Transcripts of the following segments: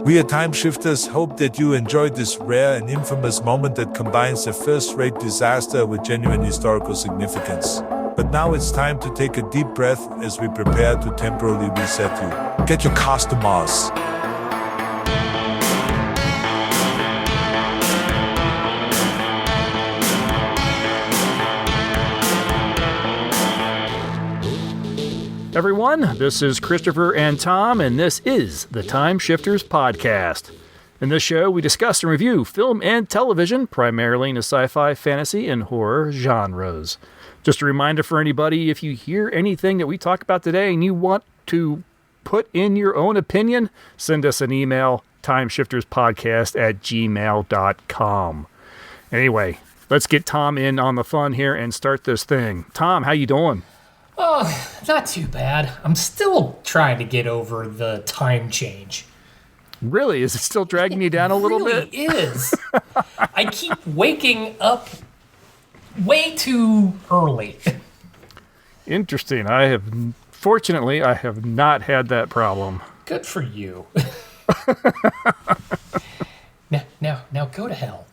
We at Time Shifters hope that you enjoyed this rare and infamous moment that combines a first-rate disaster with genuine historical significance. But now it's time to take a deep breath as we prepare to temporarily reset you. Get your cars to Mars. Everyone, this is Christopher and Tom, and this is the Time Shifters Podcast. In this show, we discuss and review film and television, primarily in the sci-fi, fantasy, and horror genres. Just a reminder for anybody, if you hear anything that we talk about today and you want to put in your own opinion, send us an email, timeshifterspodcast@gmail.com. Anyway, let's get Tom in on the fun here and start this thing. Tom, how you doing? Oh, not too bad. I'm still trying to get over the time change. Really? Is it still dragging you down a little bit? It really is. I keep waking up way too early. Interesting. Fortunately, I have not had that problem. Good for you. Now go to hell.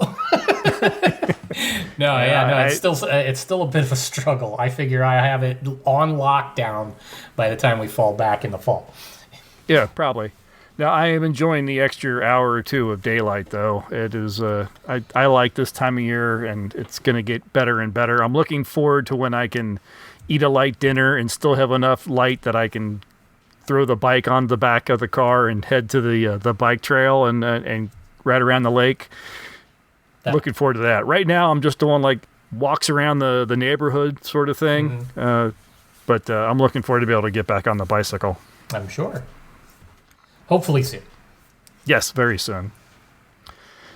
It's still a bit of a struggle. I figure I have it on lockdown by the time we fall back in the fall. Yeah, probably. Now, I am enjoying the extra hour or two of daylight, though. It is, I like this time of year, and it's going to get better and better. I'm looking forward to when I can eat a light dinner and still have enough light that I can throw the bike on the back of the car and head to the bike trail and right around the lake. Looking forward to that. Right now, I'm just doing like walks around the neighborhood sort of thing. Mm-hmm. But I'm looking forward to be able to get back on the bicycle. I'm sure. Hopefully soon. Yes, very soon.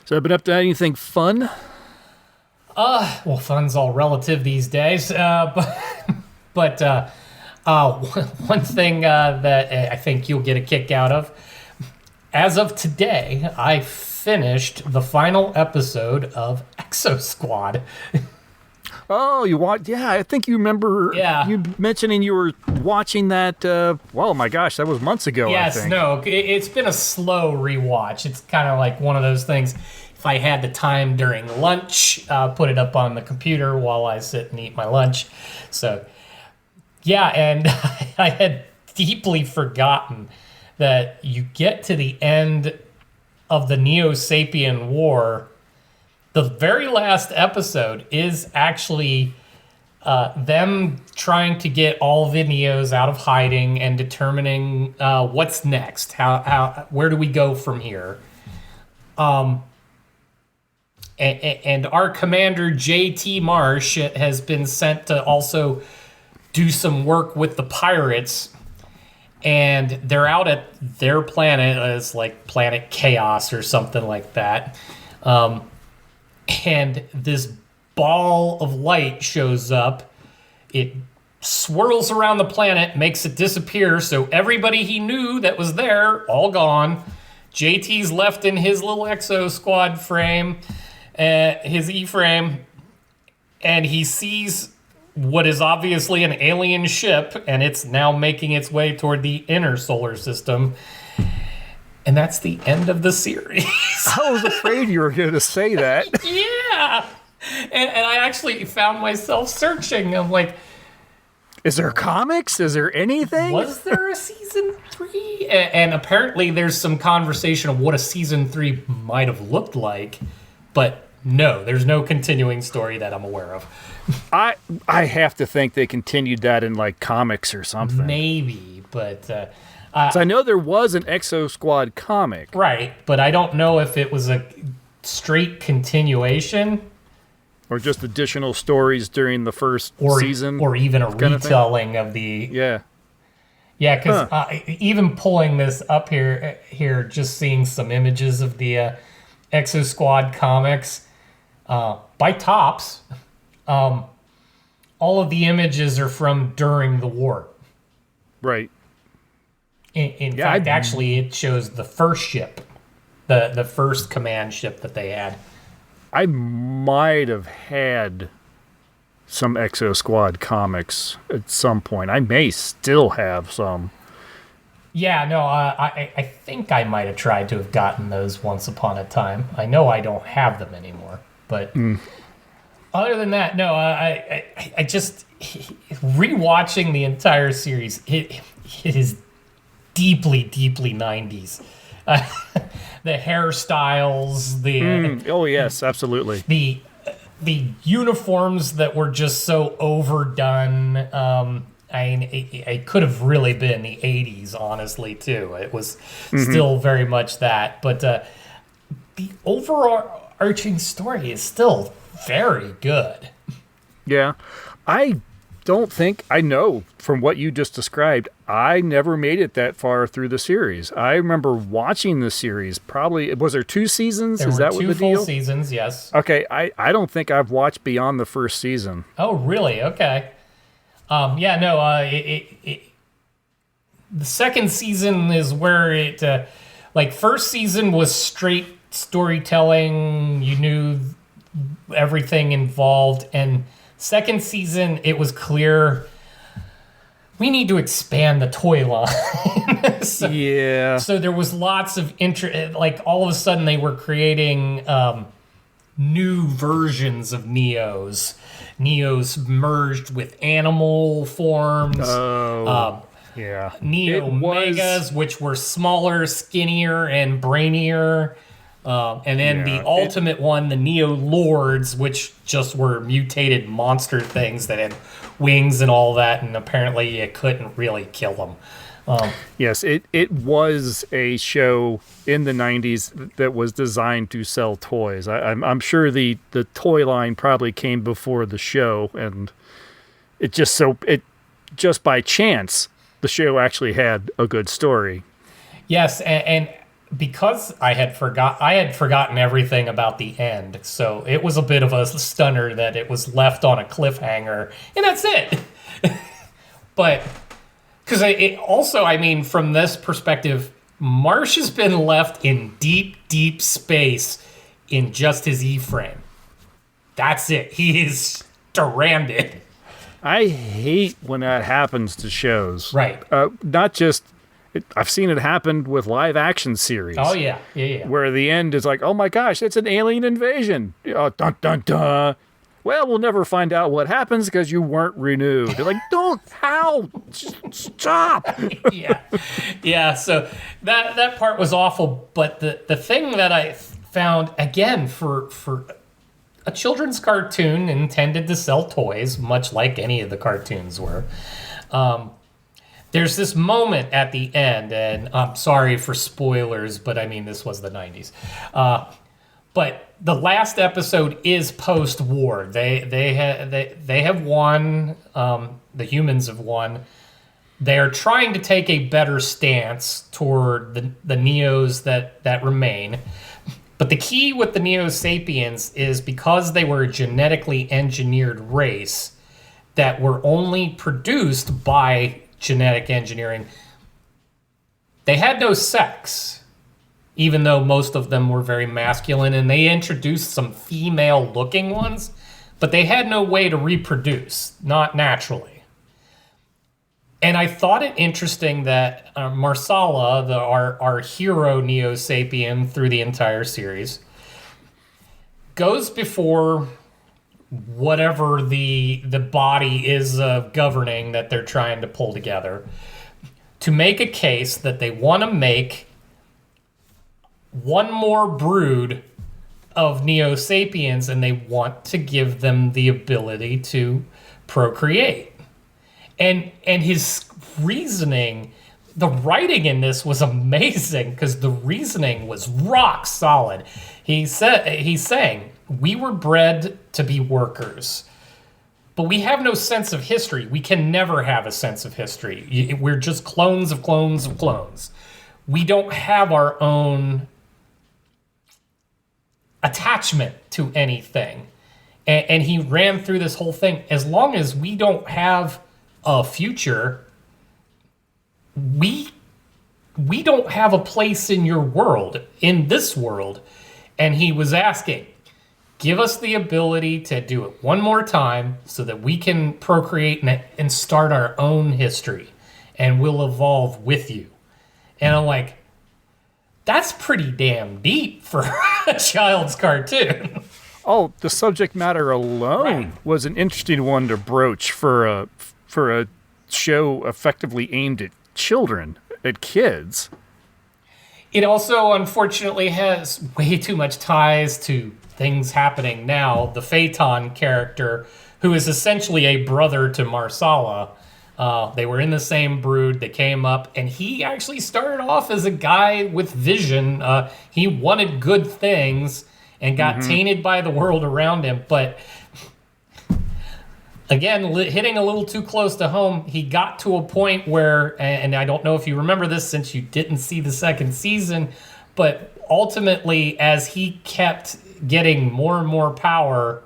So, I've been up to anything fun? Well, fun's all relative these days. But one thing that I think you'll get a kick out of, as of today, I finished the final episode of Exo Squad. Oh, I think you remember you mentioning you were watching that, my gosh, that was months ago, yes, I think. No, it's been a slow rewatch. It's kind of like one of those things, if I had the time during lunch, put it up on the computer while I sit and eat my lunch. So, yeah, and I had deeply forgotten that you get to the end of the Neo-Sapien War. The very last episode is actually them trying to get all the Neos out of hiding and determining what's next. Where do we go from here? And our commander J.T. Marsh has been sent to also do some work with the pirates. And they're out at their planet, it's like Planet Chaos or something like that. And this ball of light shows up. It swirls around the planet, makes it disappear. So everybody he knew that was there, all gone. JT's left in his little Exo Squad frame, his E-frame, and he sees what is obviously an alien ship, and it's now making its way toward the inner solar system. And that's the end of the series. I was afraid you were going to say that. Yeah. And I actually found myself searching. I'm like, is there comics? Is there anything? Was there a season 3? And apparently there's some conversation of what a season 3 might have looked like. But no, there's no continuing story that I'm aware of. I have to think they continued that in like comics or something. Maybe, but so I know there was an Exo Squad comic, right? But I don't know if it was a straight continuation or just additional stories during the first season, or even a retelling of the yeah. Because even pulling this up here, just seeing some images of the Exo Squad comics by Topps. All of the images are from during the war. Right. In fact, actually, it shows the first ship, the first command ship that they had. I might have had some Exo Squad comics at some point. I may still have some. Yeah, no, I think I might have tried to have gotten those once upon a time. I know I don't have them anymore, but other than that, no, I just rewatching the entire series. It is deeply, deeply 90s. The hairstyles, Oh yes, absolutely. the uniforms that were just so overdone. I mean, it could have really been the 80s, honestly, too. It was still very much that. But the overarching story is still very good. Yeah. I don't think, I know from what you just described, I never made it that far through the series. I remember watching the series, probably, was there 2 seasons? There Is were that what two the full deal? seasons, yes. Okay, I don't think I've watched beyond the first season. Oh, really? Okay. Yeah, no, the second season is where it, like, first season was straight storytelling. You knew everything involved. And second season, it was clear we need to expand the toy line. So there was lots of interest. Like, all of a sudden, they were creating new versions of Neos. Neos merged with animal forms. Yeah. Neo Megas, which were smaller, skinnier, and brainier. And then the ultimate one, the Neo Lords, which just were mutated monster things that had wings and all that, and apparently you couldn't really kill them. Yes, it was a show in the 90s that was designed to sell toys. I'm sure the toy line probably came before the show, and it just by chance the show actually had a good story. Yes, and because I had forgotten everything about the end, so it was a bit of a stunner that it was left on a cliffhanger, and that's it. But because it also, I mean, from this perspective, Marsh has been left in deep, deep space in just his E-frame. That's it. He is stranded. I hate when that happens to shows. Right. Not just, I've seen it happen with live action series. Oh, yeah. Where the end is like, oh my gosh, it's an alien invasion. Dun, dun, dun. Well, we'll never find out what happens because you weren't renewed. They're like, don't, how? Stop. Yeah, so that part was awful. But the thing that I found, again, for a children's cartoon intended to sell toys, much like any of the cartoons were, there's this moment at the end, and I'm sorry for spoilers, but I mean, this was the 90s. But the last episode is post-war. They have won. The humans have won. They're trying to take a better stance toward the Neos that remain. But the key with the Neo Sapiens is because they were a genetically engineered race that were only produced by genetic engineering, they had no sex. Even though most of them were very masculine, and they introduced some female-looking ones, but they had no way to reproduce, not naturally. And I thought it interesting that Marsala, our hero Neo-Sapien through the entire series, goes before whatever the body is governing that they're trying to pull together to make a case that they want to make one more brood of Neo Sapiens, and they want to give them the ability to procreate. And his reasoning, the writing in this was amazing because the reasoning was rock solid. He's saying, we were bred to be workers, but we have no sense of history. We can never have a sense of history. We're just clones of clones of clones. We don't have our own attachment to anything. And he ran through this whole thing. As long as we don't have a future, we don't have a place in your world, in this world. And he was asking, give us the ability to do it one more time so that we can procreate and start our own history. And we'll evolve with you. And I'm like, that's pretty damn deep for a child's cartoon. Oh, the subject matter alone was an interesting one to broach for a show effectively aimed at children, at kids. It also, unfortunately, has way too much ties to things happening now. The Phaeton character, who is essentially a brother to Marsala, they were in the same brood. They came up, and he actually started off as a guy with vision. He wanted good things and got tainted by the world around him. But again, hitting a little too close to home, he got to a point where, and I don't know if you remember this since you didn't see the second season, but ultimately, as he kept getting more and more power,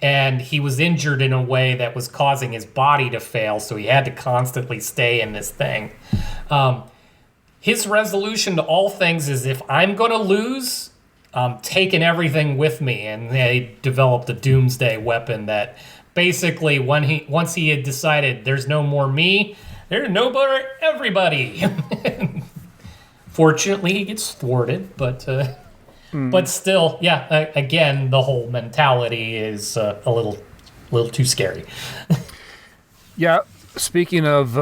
and he was injured in a way that was causing his body to fail, so he had to constantly stay in this thing. His resolution to all things is, if I'm going to lose, I'm taking everything with me. And they developed a doomsday weapon that basically, once he had decided there's no more me, there's no more everybody. Fortunately, he gets thwarted, but still, yeah. Again, the whole mentality is a little too scary. Yeah. Speaking of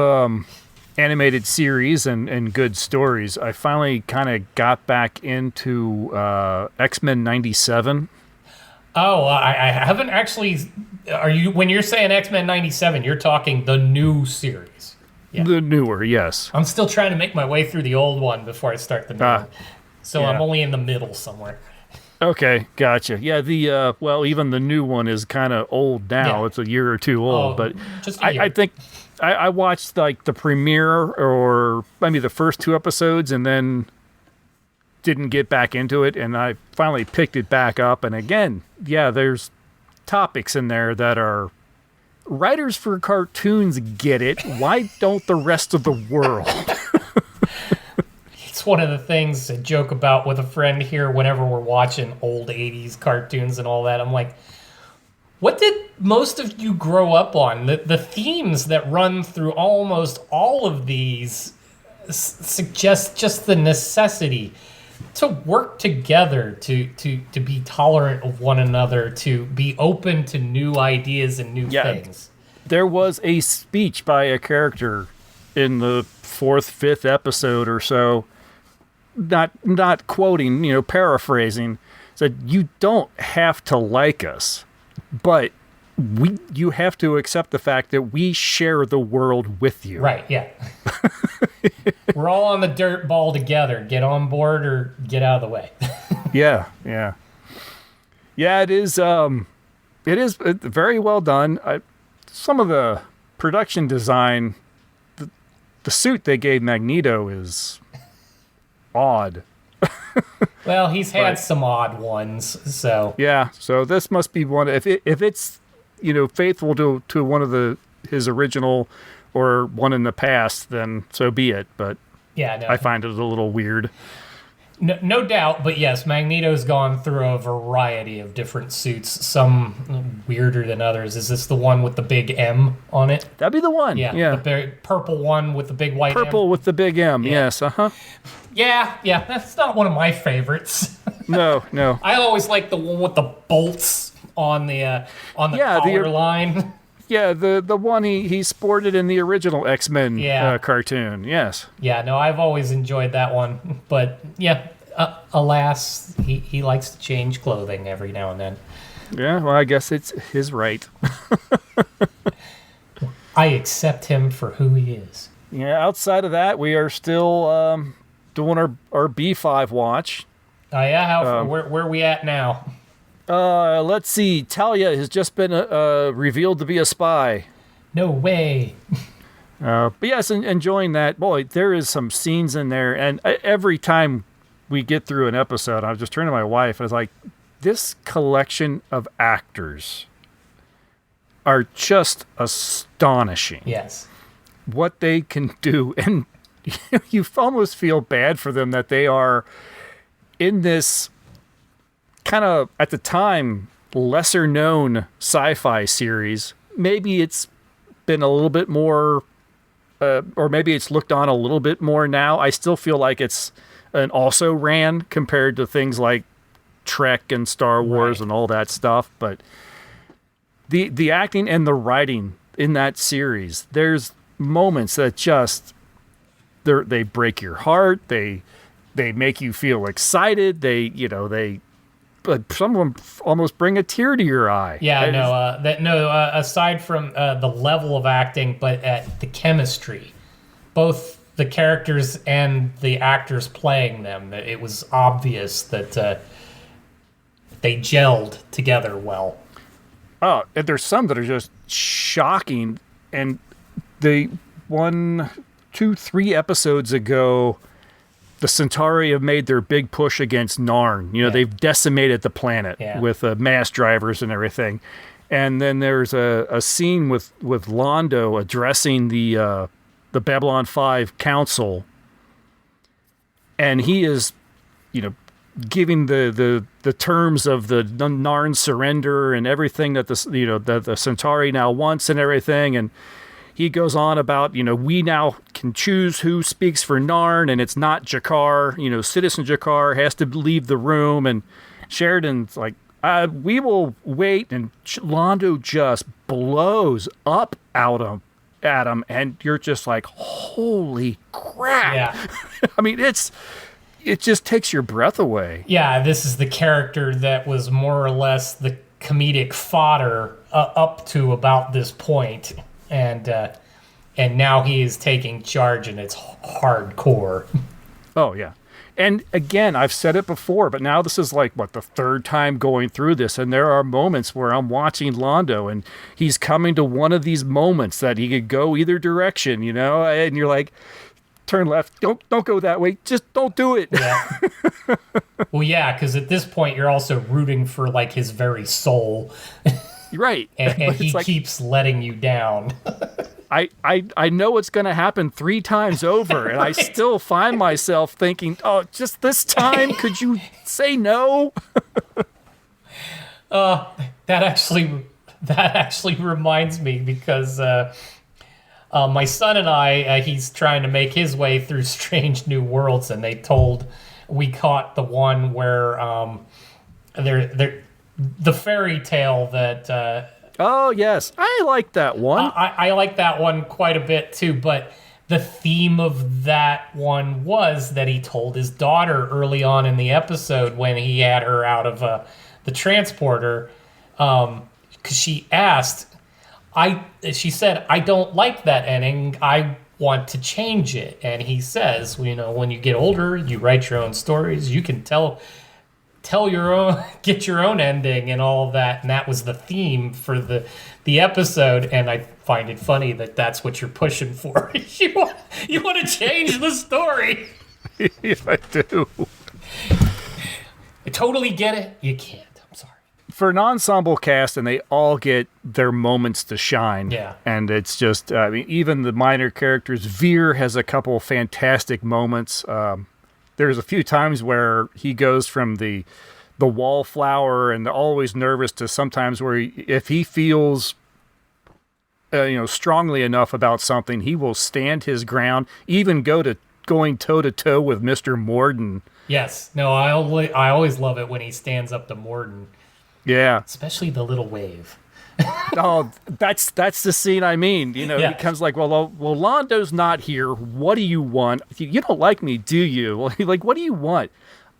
animated series and good stories, I finally kind of got back into X-Men '97. Oh, I haven't actually. When you're saying X-Men '97, you're talking the new series? Yeah. The newer, yes. I'm still trying to make my way through the old one before I start the new one. So yeah. I'm only in the middle somewhere. Okay, gotcha. Yeah, even the new one is kind of old now. Yeah. It's a year or two old, but just a year. I think I watched like the premiere or maybe the first 2 episodes and then didn't get back into it, and I finally picked it back up. And again, yeah, there's topics in there that are writers for cartoons get it. Why don't the rest of the world? It's one of the things I joke about with a friend here whenever we're watching old 80s cartoons and all that. I'm like, what did most of you grow up on? The themes that run through almost all of these suggest just the necessity to work together, to be tolerant of one another, to be open to new ideas and new things. There was a speech by a character in the 4th, 5th episode or so, not quoting, paraphrasing, said, "You don't have to like us, but you have to accept the fact that we share the world with you." Right, yeah. We're all on the dirt ball together. Get on board or get out of the way. Yeah. It is very well done. Some of the production design, the suit they gave Magneto is odd. Well, he's had some odd ones, so yeah. So this must be one. If it's faithful to one of his original or one in the past, then so be it. But yeah, no. I find it a little weird. No doubt, but yes, Magneto's gone through a variety of different suits, some weirder than others. Is this the one with the big M on it? That'd be the one. Yeah. The big purple one with the big white purple M. with the big M. Yeah. Yes. Yeah, that's not one of my favorites. No. I always like the one with the bolts on the collar line. Yeah, the one he sported in the original X-Men cartoon. Yes. Yeah, no, I've always enjoyed that one. But yeah, alas, he likes to change clothing every now and then. Yeah, well, I guess it's his right. I accept him for who he is. Yeah, outside of that, we are still doing our B5 watch. Oh, yeah? Where are we at now? Let's see. Talia has just been revealed to be a spy. No way. But yes, enjoying that. Boy, there is some scenes in there, and every time we get through an episode, I was just turning to my wife, and I was like, this collection of actors are just astonishing. Yes. What they can do, and you almost feel bad for them that they are in this kind of, at the time, lesser known sci-fi series. Maybe it's been a little bit more or maybe it's looked on a little bit more now. I still feel like it's an also ran compared to things like Trek and Star Wars and all that stuff. But the acting and the writing in that series, there's moments that just they break your heart. They make you feel excited. But some of them almost bring a tear to your eye. Yeah, aside from the level of acting, but at the chemistry, both the characters and the actors playing them, it was obvious that they gelled together well. Oh, and there's some that are just shocking. And the 1, 2, 3 episodes ago, the Centauri have made their big push against Narn. They've decimated the planet with mass drivers and everything. And then there's a scene with Londo addressing the Babylon 5 Council, and he is, giving the terms of the Narn surrender and everything that the Centauri now wants and everything. And he goes on about, we now can choose who speaks for Narn, and it's not Jakar. Citizen Jakar has to leave the room. And Sheridan's like, we will wait. And Londo just blows up at him, and you're just like, holy crap. Yeah. I mean, it just takes your breath away. Yeah, this is the character that was more or less the comedic fodder up to about this point. And now he is taking charge, and it's hardcore. Oh, yeah. And again, I've said it before, but now this is like, the third time going through this, and there are moments where I'm watching Londo, and he's coming to one of these moments that he could go either direction, and you're like, turn left, don't go that way, just don't do it. Yeah. Well, yeah, because at this point, you're also rooting for, his very soul. Right. And he keeps letting you down. I know it's going to happen 3 times over, and I still find myself thinking, oh, just this time, could you say no? That actually reminds me, because my son and I, he's trying to make his way through Strange New Worlds, and we caught the one where the fairy tale that... oh, yes. I like that one. I like that one quite a bit, too. But the theme of that one was that he told his daughter early on in the episode when he had her out of the transporter, because she asked, she said, I don't like that ending. I want to change it. And he says, when you get older, you write your own stories. You can tell your own, get your own ending and all of that. And that was the theme for the episode. And I find it funny that that's what you're pushing for. you want to change the story. Yeah, I do. I totally get it. You can't. I'm sorry. For an ensemble cast, and they all get their moments to shine. Yeah. And it's just, even the minor characters, Veer has a couple fantastic moments. There's a few times where he goes from the wallflower and always nervous to sometimes where if he feels strongly enough about something, he will stand his ground, even going toe to toe with Mr. Morden. Yes. No, I always love it when he stands up to Morden. Yeah. Especially the little wave. Oh, that's the scene I mean. Yeah. He comes like, well, Londo's not here. What do you want? You don't like me, do you? Well, like, what do you want?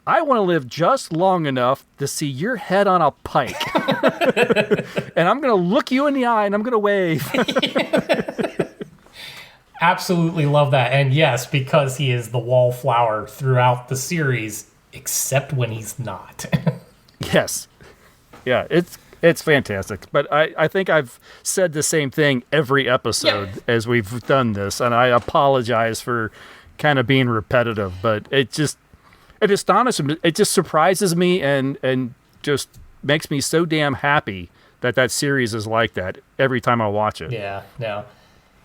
I want to live just long enough to see your head on a pike. And I'm going to look you in the eye and I'm going to wave. Absolutely love that. And yes, because he is the wallflower throughout the series, except when he's not. Yes. Yeah, it's fantastic. But I think I've said the same thing every episode as we've done this, and I apologize for kind of being repetitive, but it astonishes me. It just surprises me and just makes me so damn happy that series is like that every time I watch it. Yeah, no.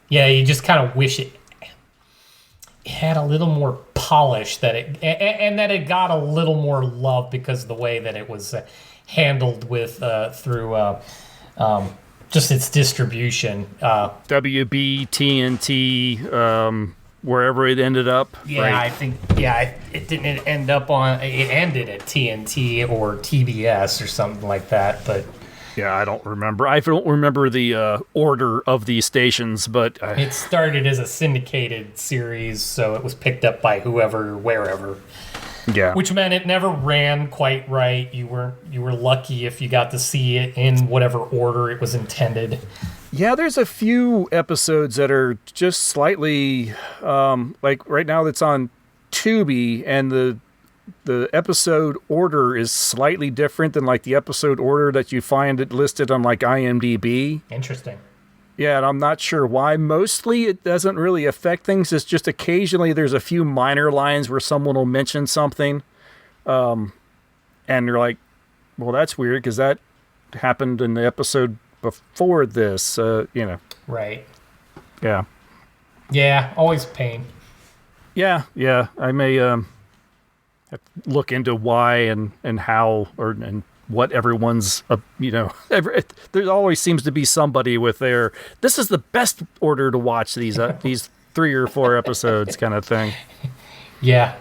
Yeah, you just kind of wish it had a little more polish, and that it got a little more love because of the way that it was handled with through just its distribution. WB, TNT, wherever it ended up. Yeah, right? I think it didn't end up on. It ended at TNT or TBS or something like that. But Yeah, I don't remember. I don't remember the order of these stations, but it started as a syndicated series, so it was picked up by whoever, wherever. yeah, Which meant it never ran quite right. You were lucky if you got to see it in whatever order it was intended. yeah. There's a few episodes that are just slightly like right now. That's on Tubi, and the episode order is slightly different than like the episode order that you find it listed on like IMDb. Interesting. Yeah, and I'm not sure why. Mostly it doesn't really affect things. It's just occasionally there's a few minor lines where someone will mention something. And you're like, well, that's weird because that happened in the episode before this, Right. Yeah. Yeah, always pain. Yeah. I may have to look into why and how and what everyone's, there always seems to be somebody with their, this is the best order to watch these 3 or 4 episodes kind of thing. Yeah.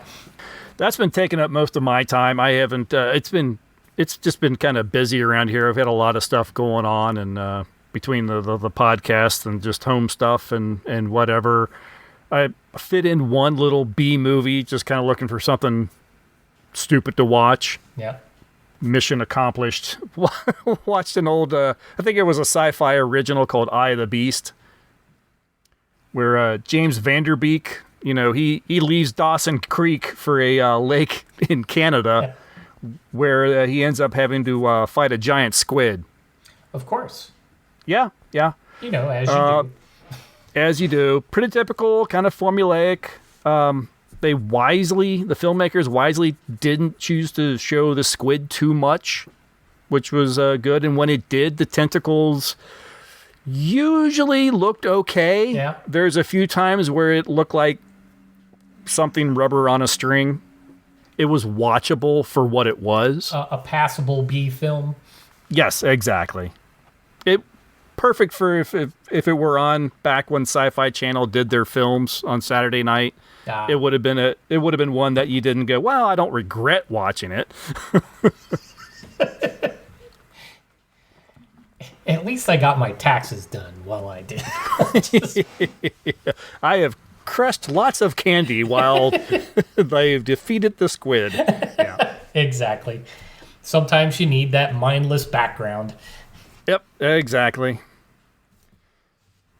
That's been taking up most of my time. I haven't, it's just been kind of busy around here. I've had a lot of stuff going on and between the podcast and just home stuff and whatever. I fit in one little B movie, just kind of looking for something stupid to watch. Yeah. Mission accomplished. Watched an old, I think it was a sci-fi original called Eye of the Beast, where James Vanderbeek, he leaves Dawson Creek for a lake in Canada, where he ends up having to fight a giant squid. Of course. Yeah. As you do. As you do. Pretty typical, kind of formulaic. The filmmakers wisely didn't choose to show the squid too much, which was good. And when it did, the tentacles usually looked okay. Yeah. There's a few times where it looked like something rubber on a string. It was watchable for what it was. A passable B film. Yes, exactly. Perfect for if it were on back when Sci-Fi Channel did their films on Saturday night. It would have been one that you didn't go, well, I don't regret watching it. At least I got my taxes done while I did. I have crushed lots of candy while they've defeated the squid. Yeah. Exactly. Sometimes you need that mindless background. Yep, exactly.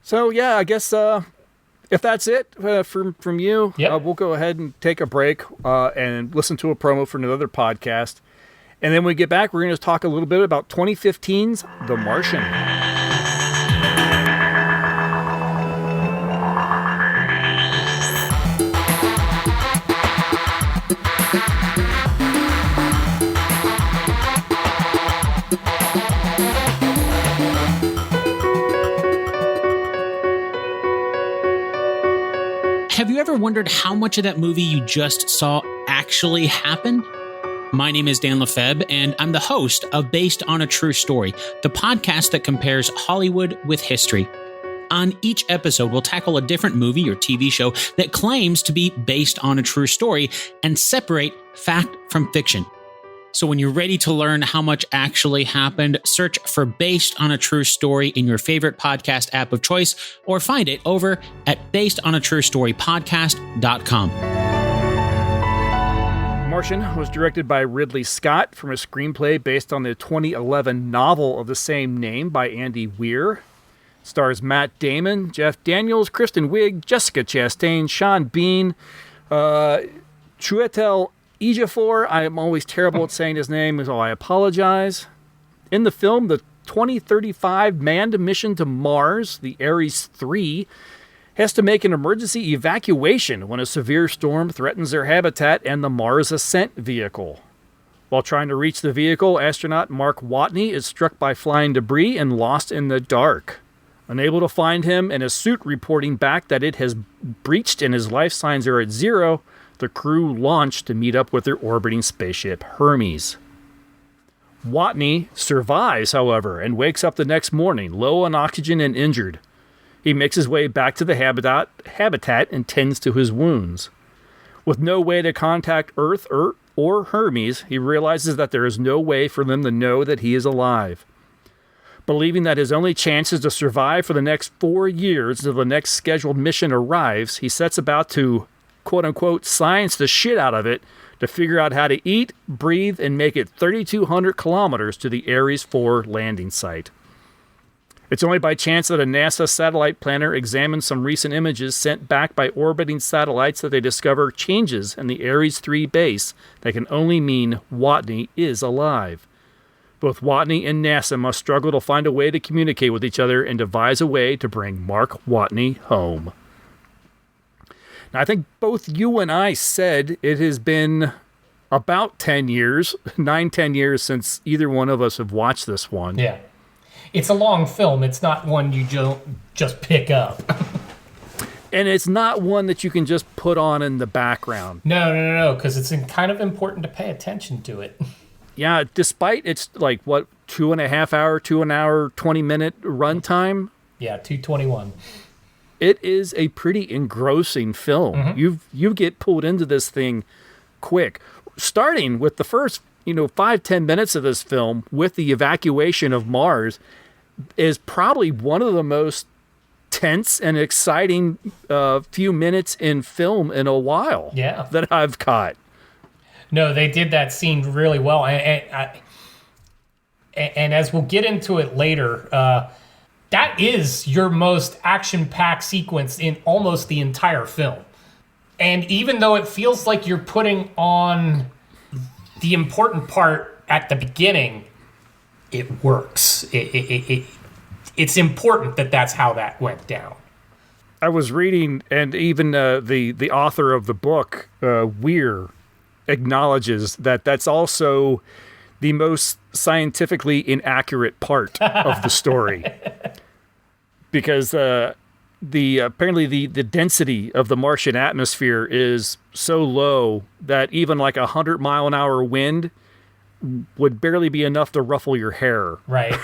So yeah, I guess if that's it from you, yep. We'll go ahead and take a break and listen to a promo for another podcast. And then when we get back, we're going to talk a little bit about 2015's The Martian. Have you ever wondered how much of that movie you just saw actually happened? My name is Dan Lefebvre, and I'm the host of Based on a True Story, the podcast that compares Hollywood with history. On each episode, we'll tackle a different movie or TV show that claims to be based on a true story and separate fact from fiction. So when you're ready to learn how much actually happened, search for Based on a True Story in your favorite podcast app of choice, or find it over at basedonatruestorypodcast.com. Martian was directed by Ridley Scott from a screenplay based on the 2011 novel of the same name by Andy Weir. Stars Matt Damon, Jeff Daniels, Kristen Wiig, Jessica Chastain, Sean Bean, Chiwetel Ejiofor. I am always terrible at saying his name, so I apologize. In the film, the 2035 manned mission to Mars, the Ares 3, has to make an emergency evacuation when a severe storm threatens their habitat and the Mars ascent vehicle. While trying to reach the vehicle, astronaut Mark Watney is struck by flying debris and lost in the dark. Unable to find him and his suit reporting back that it has breached and his life signs are at 0, the crew launched to meet up with their orbiting spaceship Hermes. Watney survives, however, and wakes up the next morning, low on oxygen and injured. He makes his way back to the habitat and tends to his wounds. With no way to contact Earth or Hermes, he realizes that there is no way for them to know that he is alive. Believing that his only chance is to survive for the next 4 years until the next scheduled mission arrives, he sets about to, quote-unquote, science the shit out of it to figure out how to eat, breathe, and make it 3,200 kilometers to the Ares 4 landing site. It's only by chance that a NASA satellite planner examines some recent images sent back by orbiting satellites that they discover changes in the Ares 3 base that can only mean Watney is alive. Both Watney and NASA must struggle to find a way to communicate with each other and devise a way to bring Mark Watney home. Now, I think both you and I said it has been about 10 years, 9-10 years since either one of us have watched this one. Yeah. It's a long film. It's not one you just pick up. And it's not one that you can just put on in the background. No, because it's kind of important to pay attention to it. Yeah, despite its, 2.5 hour, 2 hour, 20-minute runtime. Yeah, 2:21. It is a pretty engrossing film. Mm-hmm. You get pulled into this thing quick. Starting with the first, 5-10 minutes of this film with the evacuation of Mars is probably one of the most tense and exciting few minutes in film in a while that I've caught. No, they did that scene really well. And as we'll get into it later, that is your most action-packed sequence in almost the entire film. And even though it feels like you're putting on the important part at the beginning, it works. It's important that that's how that went down. I was reading, and even the author of the book, Weir, acknowledges that that's also the most scientifically inaccurate part of the story. Because apparently the density of the Martian atmosphere is so low that even like 100-mile-an-hour wind would barely be enough to ruffle your hair. Right.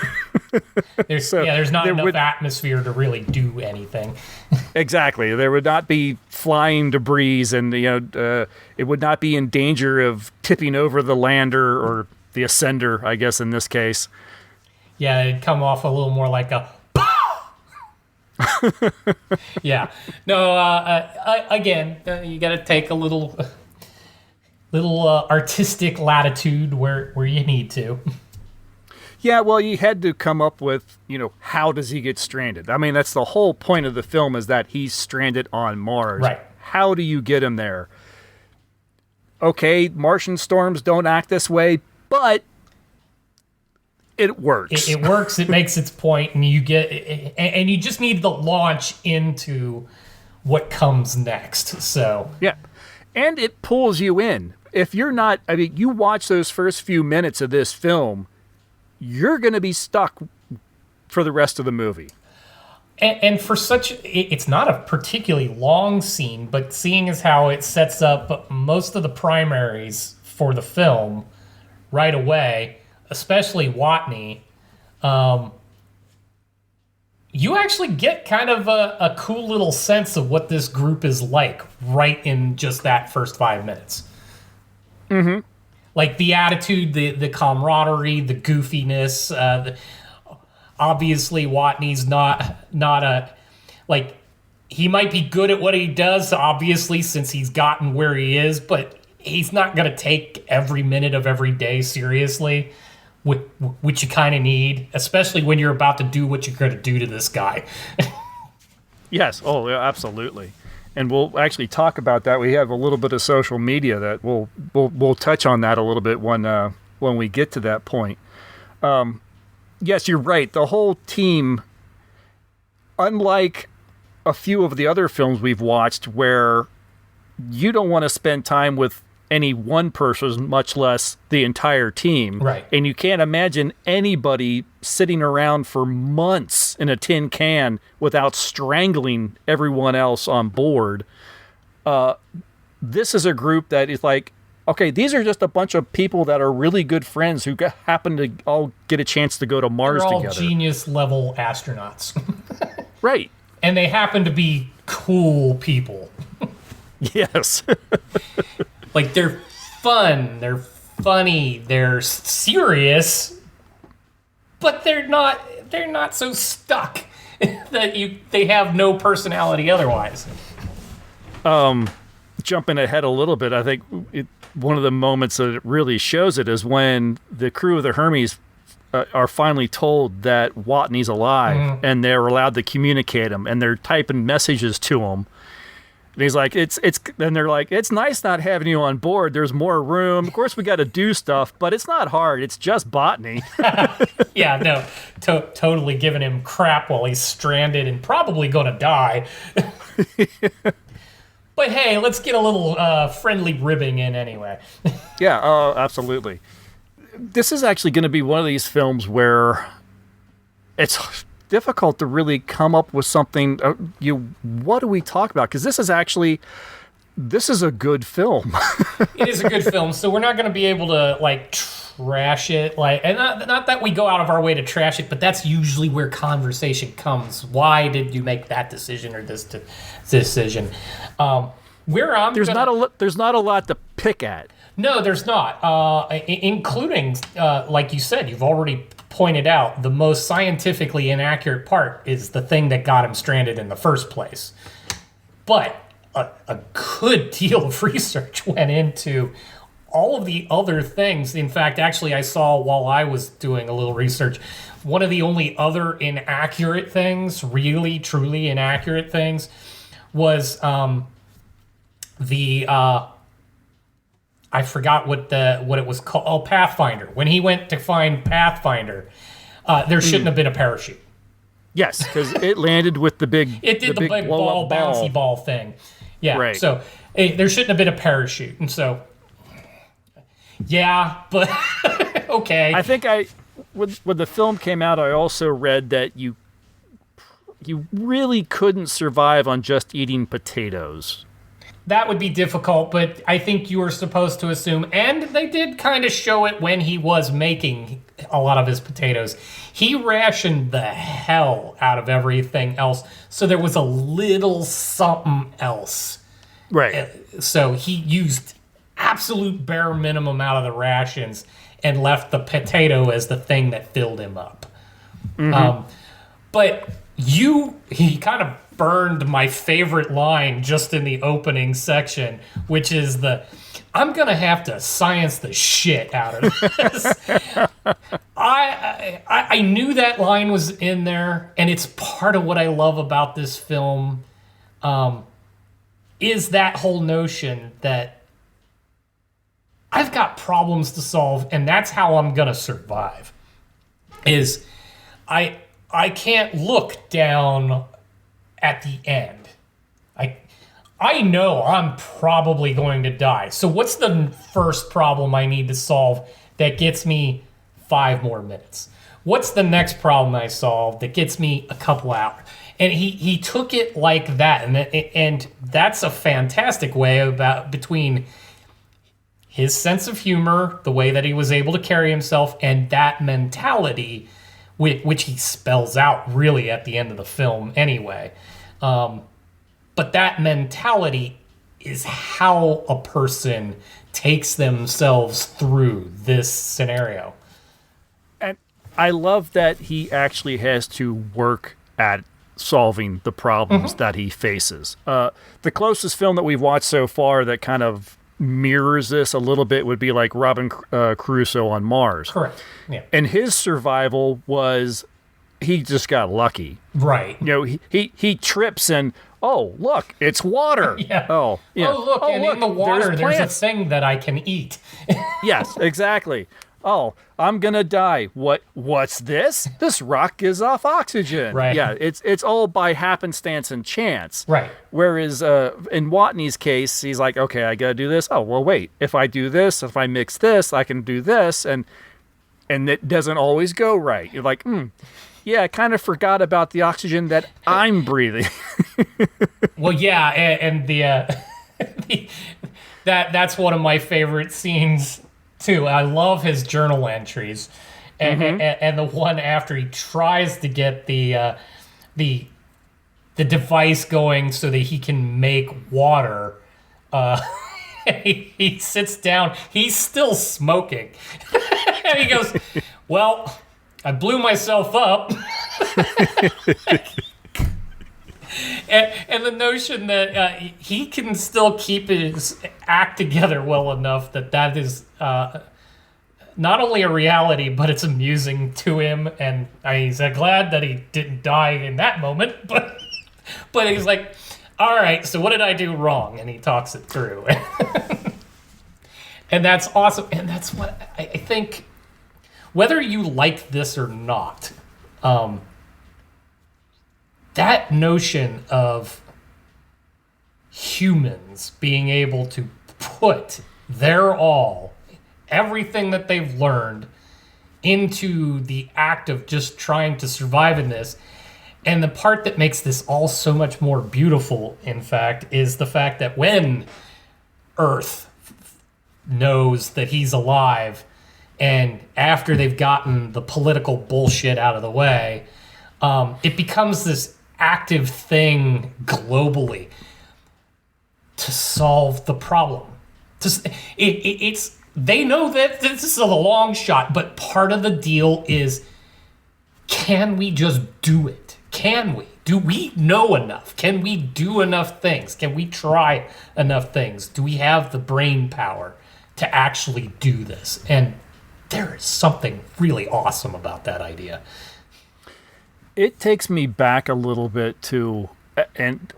There's not enough atmosphere to really do anything. Exactly. There would not be flying debris, and it would not be in danger of tipping over the lander or the ascender, I guess in this case. Yeah, it'd come off a little more like a yeah. No, again, you got to take a little artistic latitude where you need to. Yeah, well, you had to come up with, how does he get stranded? I mean, that's the whole point of the film, is that he's stranded on Mars. Right. How do you get him there? Okay, Martian storms don't act this way, but it works. It works. It makes its point, and you just need the launch into what comes next. So yeah, and it pulls you in. If you're not, you watch those first few minutes of this film, you're going to be stuck for the rest of the movie. And for it's not a particularly long scene, but seeing as how it sets up most of the primaries for the film right away, especially Watney, you actually get kind of a cool little sense of what this group is like right in just that first 5 minutes. Mm-hmm. Like the attitude, the camaraderie, the goofiness. Obviously, Watney's not a... Like, he might be good at what he does, obviously, since he's gotten where he is, but he's not going to take every minute of every day seriously, which you kind of need, especially when you're about to do what you're going to do to this guy. Yes. Oh, yeah, absolutely. And we'll actually talk about that. We have a little bit of social media that we'll touch on that a little bit when we get to that point. Yes, you're right. The whole team, unlike a few of the other films we've watched where you don't want to spend time with any one person, much less the entire team. Right. And you can't imagine anybody sitting around for months in a tin can without strangling everyone else on board. This is a group that is like, okay, these are just a bunch of people that are really good friends who happen to all get a chance to go to Mars They're all together. genius level astronauts. Right. And they happen to be cool people. Yes. Like, they're fun, they're funny, they're serious, but they're not so stuck that they have no personality otherwise. Jumping ahead a little bit, I think one of the moments that it really shows it is when the crew of the Hermes are finally told that Watney's alive, and they're allowed to communicate him, and they're typing messages to him. And he's like, and they're like, it's nice not having you on board. There's more room. Of course, we got to do stuff, but it's not hard. It's just botany. Yeah, no, totally giving him crap while he's stranded and probably going to die. But hey, let's get a little friendly ribbing in anyway. Yeah, absolutely. This is actually going to be one of these films where it's difficult to really come up with something. What do we talk about? Because this is a good film. It is a good film, so we're not going to be able to like trash it. Like, and not that we go out of our way to trash it, but that's usually where conversation comes. Why did you make that decision or this decision? There's not a lot to pick at. No, there's not. Including, like you said, you've already pointed out, the most scientifically inaccurate part is the thing that got him stranded in the first place. But a good deal of research went into all of the other things. In fact, actually, I saw while I was doing a little research, one of the only other inaccurate things, really, truly inaccurate things, was I forgot what it was called. Oh, Pathfinder. When he went to find Pathfinder, there shouldn't have been a parachute. Yes, because it landed with the big. It did the big ball, bouncy ball thing. Yeah. Right. So there shouldn't have been a parachute, and so yeah, but okay. I think when the film came out, I also read that you really couldn't survive on just eating potatoes. That would be difficult, but I think you were supposed to assume, and they did kind of show it when he was making a lot of his potatoes. He rationed the hell out of everything else, so there was a little something else. Right. So he used absolute bare minimum out of the rations and left the potato as the thing that filled him up. But he kind of burned my favorite line just in the opening section, which is I'm gonna have to science the shit out of this. I knew that line was in there, and it's part of what I love about this film, is that whole notion that I've got problems to solve, and that's how I'm gonna survive. Is I can't look down at the end. I know I'm probably going to die. So what's the first problem I need to solve that gets me 5 more minutes? What's the next problem I solve that gets me a couple hours? And he took it like that, and that's a fantastic way between his sense of humor, the way that he was able to carry himself, and that mentality, which he spells out really at the end of the film anyway. But that mentality is how a person takes themselves through this scenario. And I love that he actually has to work at solving the problems that he faces. The closest film that we've watched so far that kind of mirrors this a little bit would be like Robin Crusoe on Mars. Correct. Yeah. And his survival was he just got lucky. Right. You know, he trips and oh look, it's water. Yeah. Oh, yeah. Oh look, and look, in the water there's a plants. thing that I can eat. Yes, exactly. Oh, I'm gonna die. What's this? This rock gives off oxygen. Right. Yeah, it's all by happenstance and chance. Right. Whereas in Watney's case, he's like, okay, I gotta do this. Oh, well, wait. If I do this, if I mix this, I can do this, and it doesn't always go right. You're like, yeah, I kind of forgot about the oxygen that I'm breathing. Well, yeah, and the that's one of my favorite scenes too. I love his journal entries, and the one after he tries to get the device going so that he can make water. He sits down. He's still smoking, and he goes, "Well, I blew myself up." And the notion that he can still keep his act together well enough that is not only a reality, but it's amusing to him. And he's glad that he didn't die in that moment. But he's like, all right, so what did I do wrong? And he talks it through. And that's awesome. And that's what I think, whether you like this or not, that notion of humans being able to put their all, everything that they've learned, into the act of just trying to survive in this. And the part that makes this all so much more beautiful, in fact, is the fact that when Earth knows that he's alive, and after they've gotten the political bullshit out of the way, it becomes this active thing globally to solve the problem. They know that this is a long shot, but part of the deal is, can we just do it? Can we? Do we know enough? Can we do enough things? Can we try enough things? Do we have the brain power to actually do this? And there is something really awesome about that idea. It takes me back a little bit to, and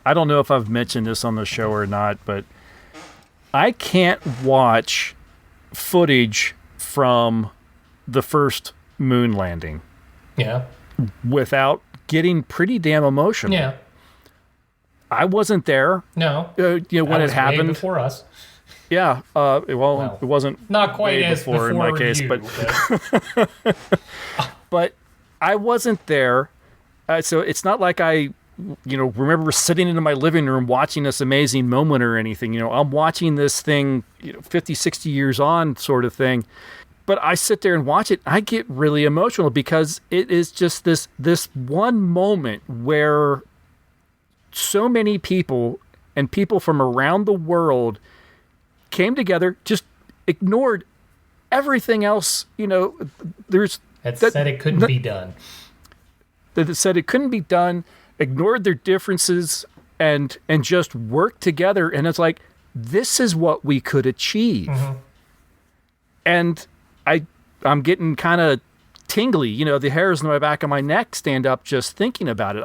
I don't know if I've mentioned this on the show or not, but I can't watch footage from the first moon landing without getting pretty damn emotional. Yeah. I wasn't there. No. When it happened. Way before us. Yeah. It wasn't not quite as before in my case, you, but but I wasn't there, so it's not like I, remember sitting in my living room watching this amazing moment or anything. I'm watching this thing, 50, 60 years on sort of thing. But I sit there and watch it. I get really emotional because it is just this one moment where so many people and people from around the world came together, just ignored everything else. Said it couldn't be done. That said it couldn't be done, ignored their differences, and just worked together. And it's like, this is what we could achieve. Mm-hmm. And I'm getting kind of tingly. The hairs on the back of my neck stand up just thinking about it.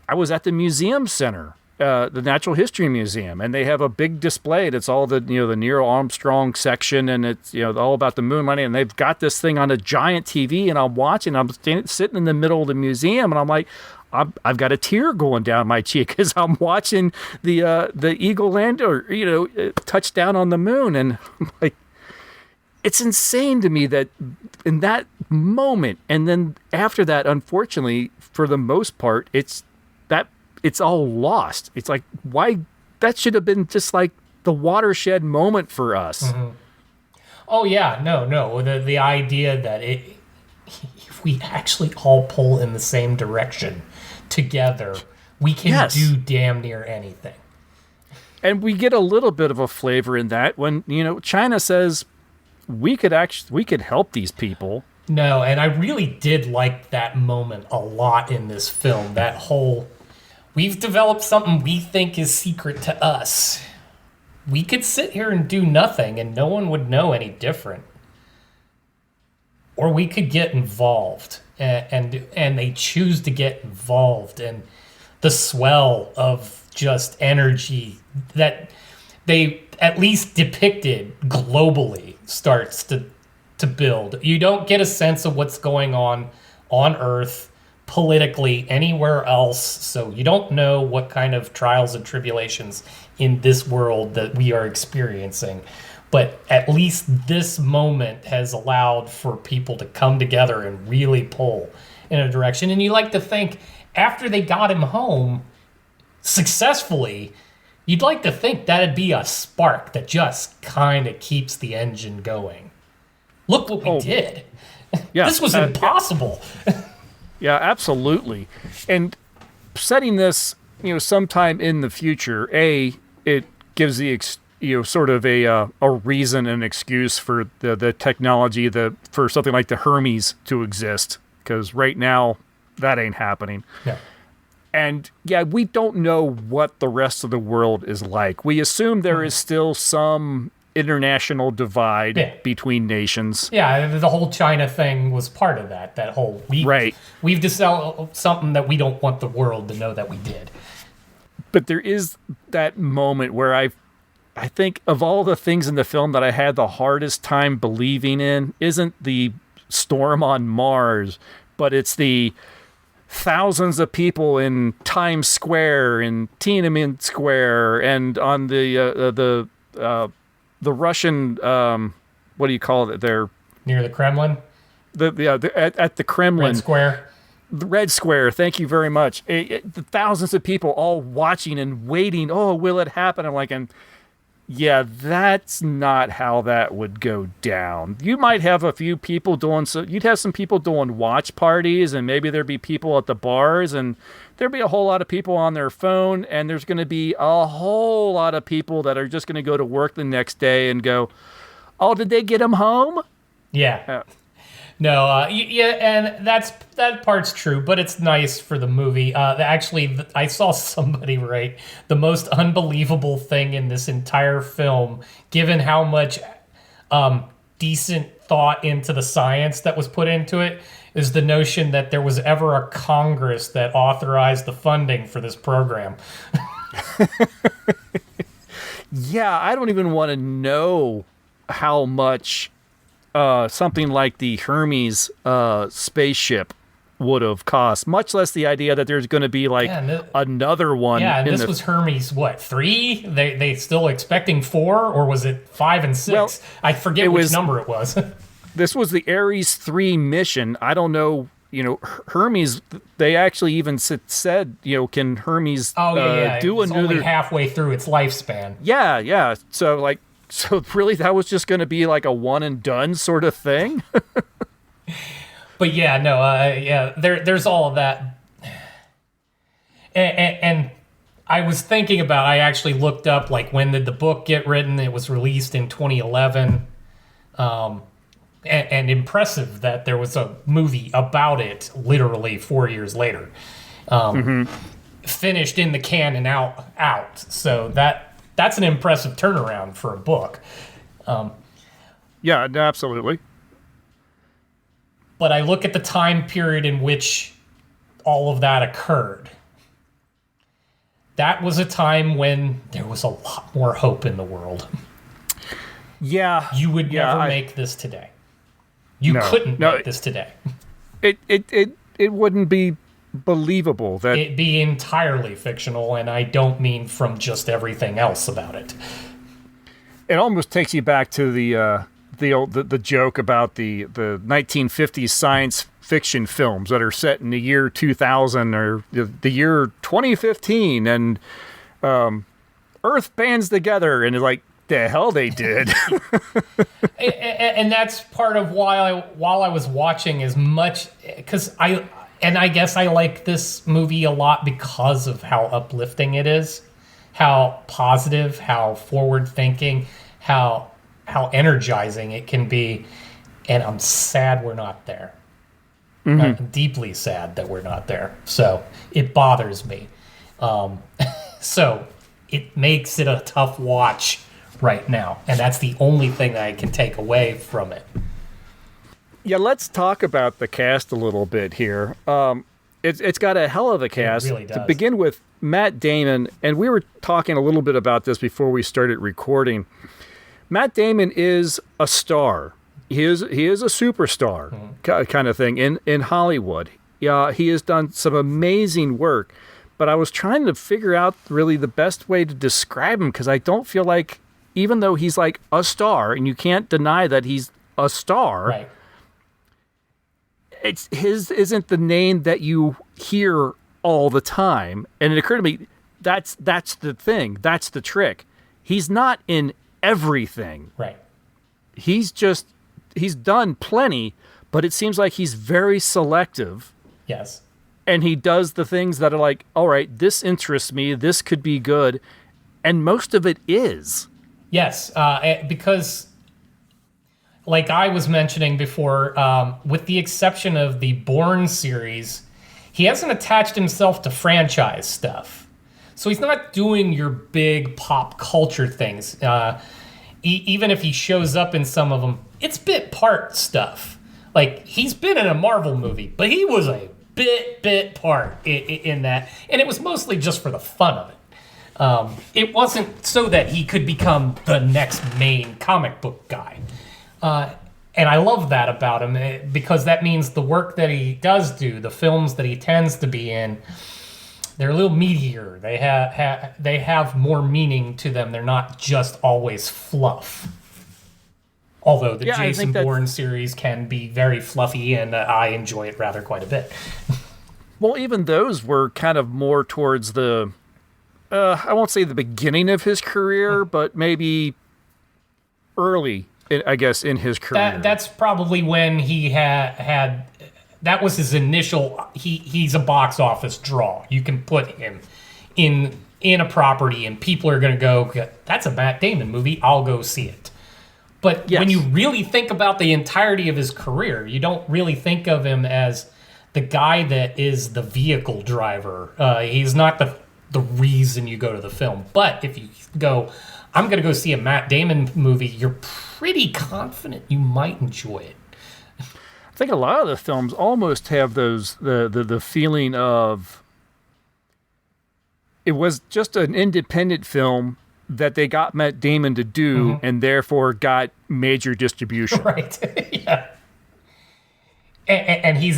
I was at the museum center, the Natural History Museum, and they have a big display. It's all the Neil Armstrong section, and it's all about the moon landing. And they've got this thing on a giant TV, and I'm watching. I'm sitting in the middle of the museum, and I'm like, I've got a tear going down my cheek as I'm watching the Eagle land or touch down on the moon, and I'm like, it's insane to me that in that moment, and then after that, unfortunately, for the most part, it's all lost. It's like, why? That should have been just like the watershed moment for us. Mm-hmm. Oh yeah, no. The idea that if we actually all pull in the same direction together, we can do damn near anything. And we get a little bit of a flavor in that when China says, we could help these people. No, and I really did like that moment a lot in this film. That whole, we've developed something we think is secret to us. We could sit here and do nothing and no one would know any different. Or we could get involved, and they choose to get involved, and the swell of just energy that they at least depicted globally starts to build. You don't get a sense of what's going on Earth politically anywhere else, so you don't know what kind of trials and tribulations in this world that we are experiencing. But at least this moment has allowed for people to come together and really pull in a direction. And you like to think after they got him home successfully, You'd like to think that'd be a spark that just kind of keeps the engine going. Look what we did. Yeah, This was impossible. Yeah, absolutely. And setting this, sometime in the future, it gives the sort of a reason and excuse for the technology for something like the Hermes to exist, because right now that ain't happening. Yeah. And yeah, we don't know what the rest of the world is like. We assume there is still some international divide between nations. Yeah, the whole China thing was part of that. That whole we've decided something that we don't want the world to know that we did. But there is that moment where I think of all the things in the film that I had the hardest time believing in isn't the storm on Mars, but it's the thousands of people in Times Square and Tiananmen Square and on the Russian what do you call it there? Near the Kremlin? At the Kremlin. Red Square. The Red Square, thank you very much. The thousands of people all watching and waiting. Oh, will it happen? I'm like, yeah, that's not how that would go down. You might have a few people you'd have some people doing watch parties, and maybe there'd be people at the bars, and there'd be a whole lot of people on their phone, and there's going to be a whole lot of people that are just going to go to work the next day and go, oh, did they get him home? Yeah. No, and that part's true, but it's nice for the movie. Actually, I saw somebody write the most unbelievable thing in this entire film, given how much decent thought into the science that was put into it, is the notion that there was ever a Congress that authorized the funding for this program. Yeah, I don't even want to know how much something like the Hermes spaceship would have cost, much less the idea that there's going to be another one. Yeah, and this was Hermes, 3? They still expecting 4, or was it 5 and 6? Well, I forget which number it was. This was the Ares 3 mission. I don't know, Hermes, they actually even said, can Hermes do another... only halfway through its lifespan. Yeah. So really, that was just going to be like a one and done sort of thing. But yeah, no, there's all of that, and I was thinking about. I actually looked up when did the book get written? It was released in 2011, and impressive that there was a movie about it literally 4 years later, finished in the can and out. So that's an impressive turnaround for a book. Yeah, absolutely. But I look at the time period in which all of that occurred. That was a time when there was a lot more hope in the world. Yeah. You would never make this today. You couldn't make this today. It wouldn't be believable that it'd be entirely fictional, and I don't mean from just everything else about it. It almost takes you back to the joke about the 1950s science fiction films that are set in the year 2000 or the year 2015, and Earth bands together, and it's like, the hell they did. And that's part of why while I was watching as much, because I guess I like this movie a lot because of how uplifting it is, how positive, how forward-thinking, how energizing it can be, and I'm sad we're not there. I'm deeply sad that we're not there. So it bothers me. So it makes it a tough watch right now, and that's the only thing that I can take away from it. Yeah, let's talk about the cast a little bit here. It's got a hell of a cast. It really does. To begin with, Matt Damon, and we were talking a little bit about this before we started recording. Matt Damon is a star. He is a superstar kind of thing in Hollywood. Yeah, he has done some amazing work, but I was trying to figure out really the best way to describe him, because I don't feel like, even though he's like a star, and you can't deny that he's a star, Right. His isn't the name that you hear all the time. And it occurred to me, that's the thing. That's the trick. He's not in everything. Right. He's done plenty, but it seems like he's very selective. Yes. And he does the things that are like, all right, this interests me. This could be good. And most of it is. Yes, because, like I was mentioning before, with the exception of the Bourne series, he hasn't attached himself to franchise stuff. So he's not doing your big pop culture things. Even if he shows up in some of them, it's bit part stuff. Like, he's been in a Marvel movie, but he was a bit part in that. And it was mostly just for the fun of it. It wasn't so that he could become the next main comic book guy. And I love that about him because that means the work that he does do, the films that he tends to be in, they're a little meatier. They have more meaning to them. They're not just always fluff. Although the Jason Bourne series can be very fluffy, and I enjoy it rather quite a bit. Well, even those were kind of more towards the, I won't say the beginning of his career, but maybe early, I guess, in his career. That's probably when he had that was his initial, he's a box office draw. You can put him in a property, and people are going to go, that's a Matt Damon movie, I'll go see it. But when you really think about the entirety of his career, you don't really think of him as the guy that is the vehicle driver. He's not the reason you go to the film. But if you go, I'm going to go see a Matt Damon movie, you're pretty confident you might enjoy it. I think a lot of the films almost have the feeling of it was just an independent film that they got Matt Damon to do, and therefore got major distribution. Right. Yeah. And he's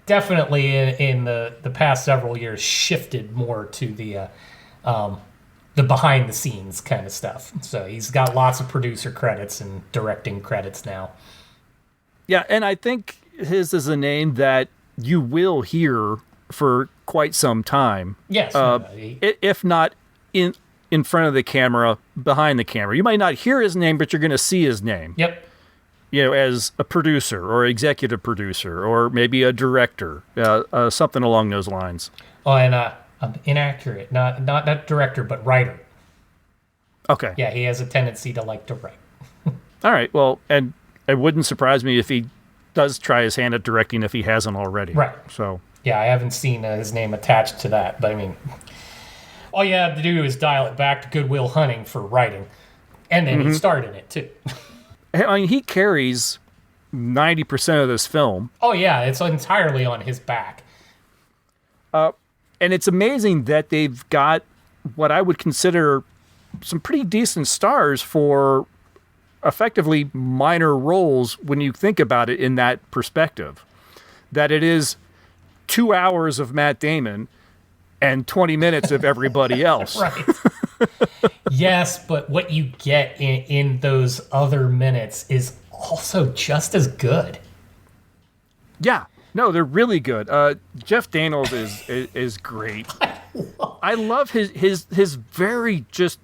definitely in the past several years shifted more to the behind the scenes kind of stuff. So he's got lots of producer credits and directing credits now. Yeah, and I think his is a name that you will hear for quite some time. Yes. If not in front of the camera, behind the camera. You might not hear his name, but you're going to see his name. Yep. You know, as a producer or executive producer or maybe a director, something along those lines. Oh, and I'm inaccurate. Not director, but writer. Okay. Yeah, he has a tendency to like to write. All right. Well, and it wouldn't surprise me if he does try his hand at directing if he hasn't already. Right. So. Yeah, I haven't seen his name attached to that, but I mean, all you have to do is dial it back to Good Will Hunting for writing, and then he starred in it too. I mean, he carries 90% of this film. Oh yeah, it's entirely on his back. And it's amazing that they've got what I would consider some pretty decent stars for effectively minor roles when you think about it in that perspective. That it is 2 hours of Matt Damon and 20 minutes of everybody else. Right. Yes, but what you get in those other minutes is also just as good. Yeah. No, they're really good. Jeff Daniels is great. I love his very just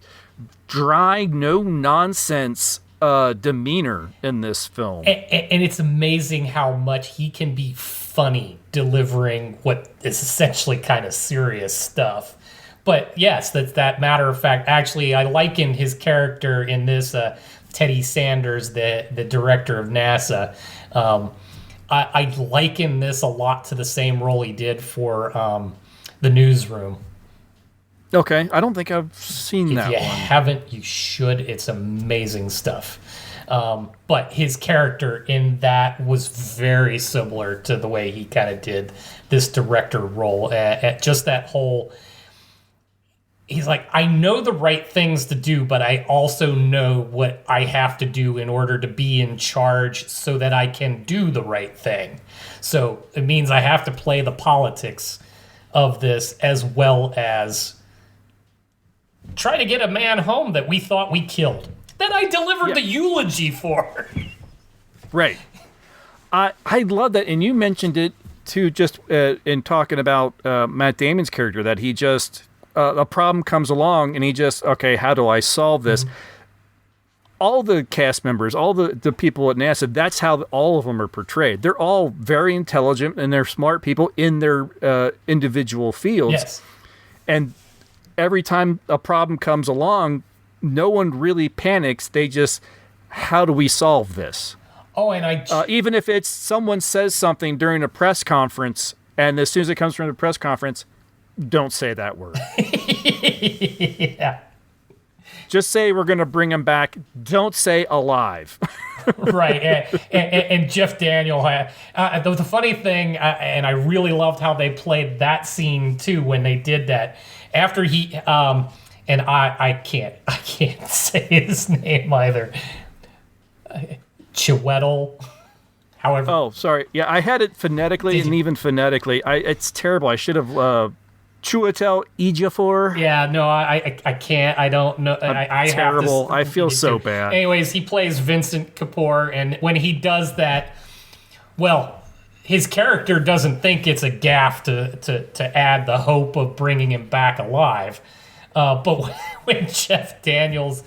dry, no nonsense demeanor in this film. And it's amazing how much he can be funny delivering what is essentially kind of serious stuff. But yes, that's that matter of fact. Actually, I liken his character in this, Teddy Sanders, the director of NASA. I liken this a lot to the same role he did for The Newsroom. Okay, I don't think I've seen that If you one. haven't, you should. It's amazing stuff. But his character in that was very similar to the way he kind of did this director role. Just that whole... He's like, I know the right things to do, but I also know what I have to do in order to be in charge so that I can do the right thing. So it means I have to play the politics of this as well as try to get a man home that we thought we killed, that I delivered the eulogy for. Right. I love that. And you mentioned it too, just in talking about Matt Damon's character, that he just a problem comes along and he just, okay, how do I solve this? All the cast members, all the people at NASA, that's how all of them are portrayed. They're all very intelligent and they're smart people in their individual fields. Yes. And every time a problem comes along, no one really panics. They just, how do we solve this? Oh, and even if it's someone says something during a press conference, and as soon as it comes from the press conference, don't say that word. yeah. Just say we're going to bring him back. Don't say alive. Right. And Jeff Daniel, the funny thing, and I really loved how they played that scene too when they did that. After he, and I can't say his name either. Chiwetel. However. Oh, sorry. Yeah, I had it phonetically, and even phonetically, it's terrible. I should have Chiwetel Ejiofor. Yeah, no, I can't. I don't know. I terrible. Have to, I feel so bad. Anyways, he plays Vincent Kapoor, and when he does that, well, his character doesn't think it's a gaffe to add the hope of bringing him back alive. But when Jeff Daniels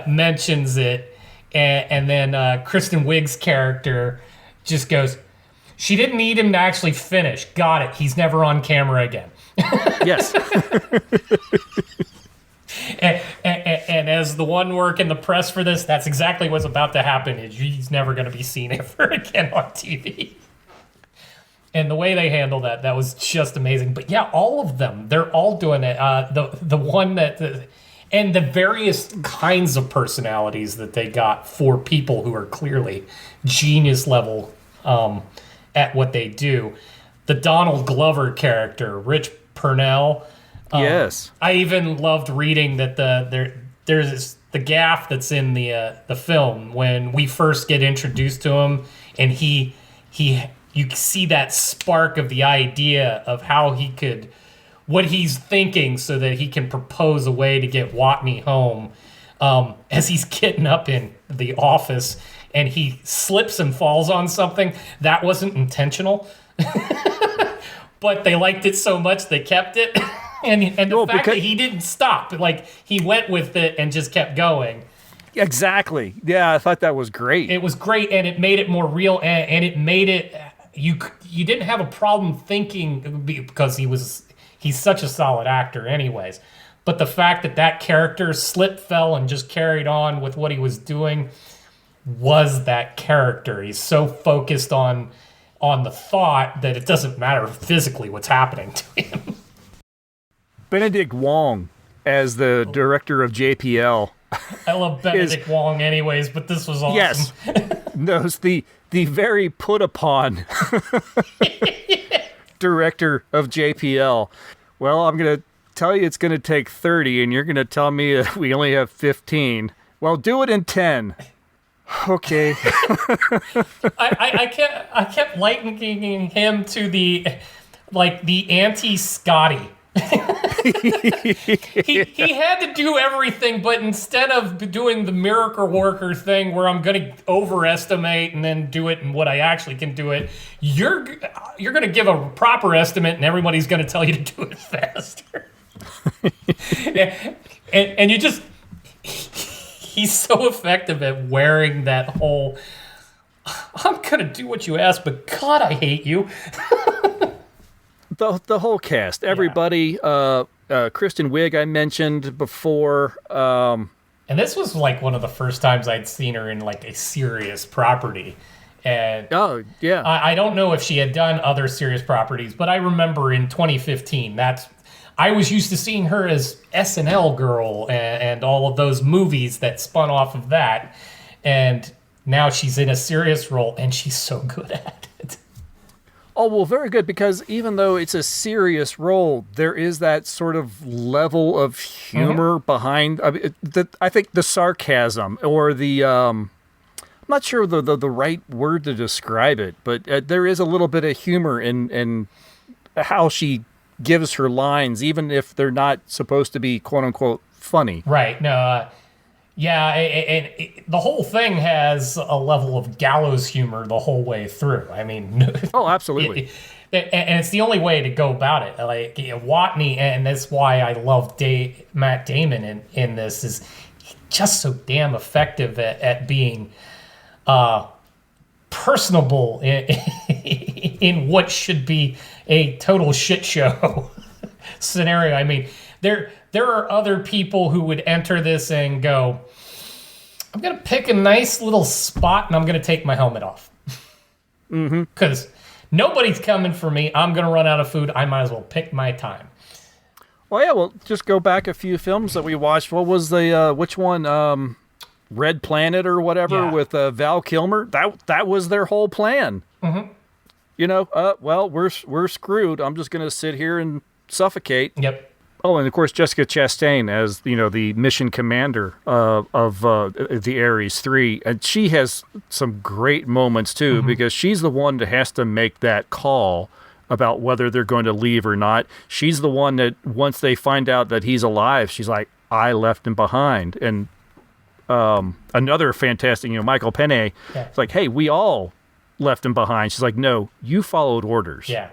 mentions it, and then Kristen Wiig's character just goes, she didn't need him to actually finish. Got it. He's never on camera again. Yes. and as the one working the press for this, that's exactly what's about to happen. He's never going to be seen ever again on TV. And the way they handle that was just amazing. But yeah, all of them, they're all doing it. The one that... and the various kinds of personalities that they got for people who are clearly genius level at what they do. The Donald Glover character, Rich Purnell. Yes. I even loved reading that there's the gaffe that's in the film when we first get introduced to him, and you see that spark of the idea of how he could, what he's thinking so that he can propose a way to get Watney home as he's getting up in the office and he slips and falls on something. That wasn't intentional, but they liked it so much they kept it. and the fact that he didn't stop, like he went with it and just kept going. Exactly. Yeah, I thought that was great. It was great, and it made it more real, and it made it, you didn't have a problem thinking, because he's such a solid actor anyways. But the fact that character slipped, fell, and just carried on with what he was doing was that character. He's so focused on the thought that it doesn't matter physically what's happening to him. Benedict Wong as the director of JPL. I love Benedict Wong anyways, but this was awesome. Yes. Knows the very put upon director of JPL. Well, I'm going to tell you it's going to take 30, and you're going to tell me we only have 15. Well, do it in 10. Okay. I kept likening him to the anti-Scotty. he had to do everything, but instead of doing the miracle worker thing where I'm going to overestimate and then do it and what I actually can do it, you're going to give a proper estimate and everybody's going to tell you to do it faster. and you just, he's so effective at wearing that whole, I'm going to do what you ask, but God, I hate you. The whole cast, everybody, Kristen Wiig I mentioned before. And this was like one of the first times I'd seen her in like a serious property. And oh, yeah. I don't know if she had done other serious properties, but I remember in 2015, I was used to seeing her as SNL Girl and all of those movies that spun off of that. And now she's in a serious role, and she's so good at it. Oh, well, very good, because even though it's a serious role, there is that sort of level of humor behind, I think the sarcasm or the, I'm not sure the right word to describe it, but there is a little bit of humor in how she gives her lines, even if they're not supposed to be quote unquote funny. Right. No, Yeah, and the whole thing has a level of gallows humor the whole way through. I mean, Oh, absolutely. and it's the only way to go about it. Like Watney, and that's why I love Matt Damon in this, is just so damn effective at being personable in what should be a total shit show scenario. I mean, there are other people who would enter this and go, I'm going to pick a nice little spot and I'm going to take my helmet off. Because nobody's coming for me. I'm going to run out of food. I might as well pick my time. Well, yeah, well, just go back a few films that we watched. What was the, which one? Red Planet or whatever with Val Kilmer. That was their whole plan. You know, well, we're screwed. I'm just going to sit here and suffocate. Yep. Oh, and of course, Jessica Chastain as, you know, the mission commander of the Ares 3. And she has some great moments, too, because she's the one that has to make that call about whether they're going to leave or not. She's the one that, once they find out that he's alive, she's like, I left him behind. And another fantastic, you know, Michael Penne, it's like, hey, we all left him behind. She's like, no, you followed orders. Yeah.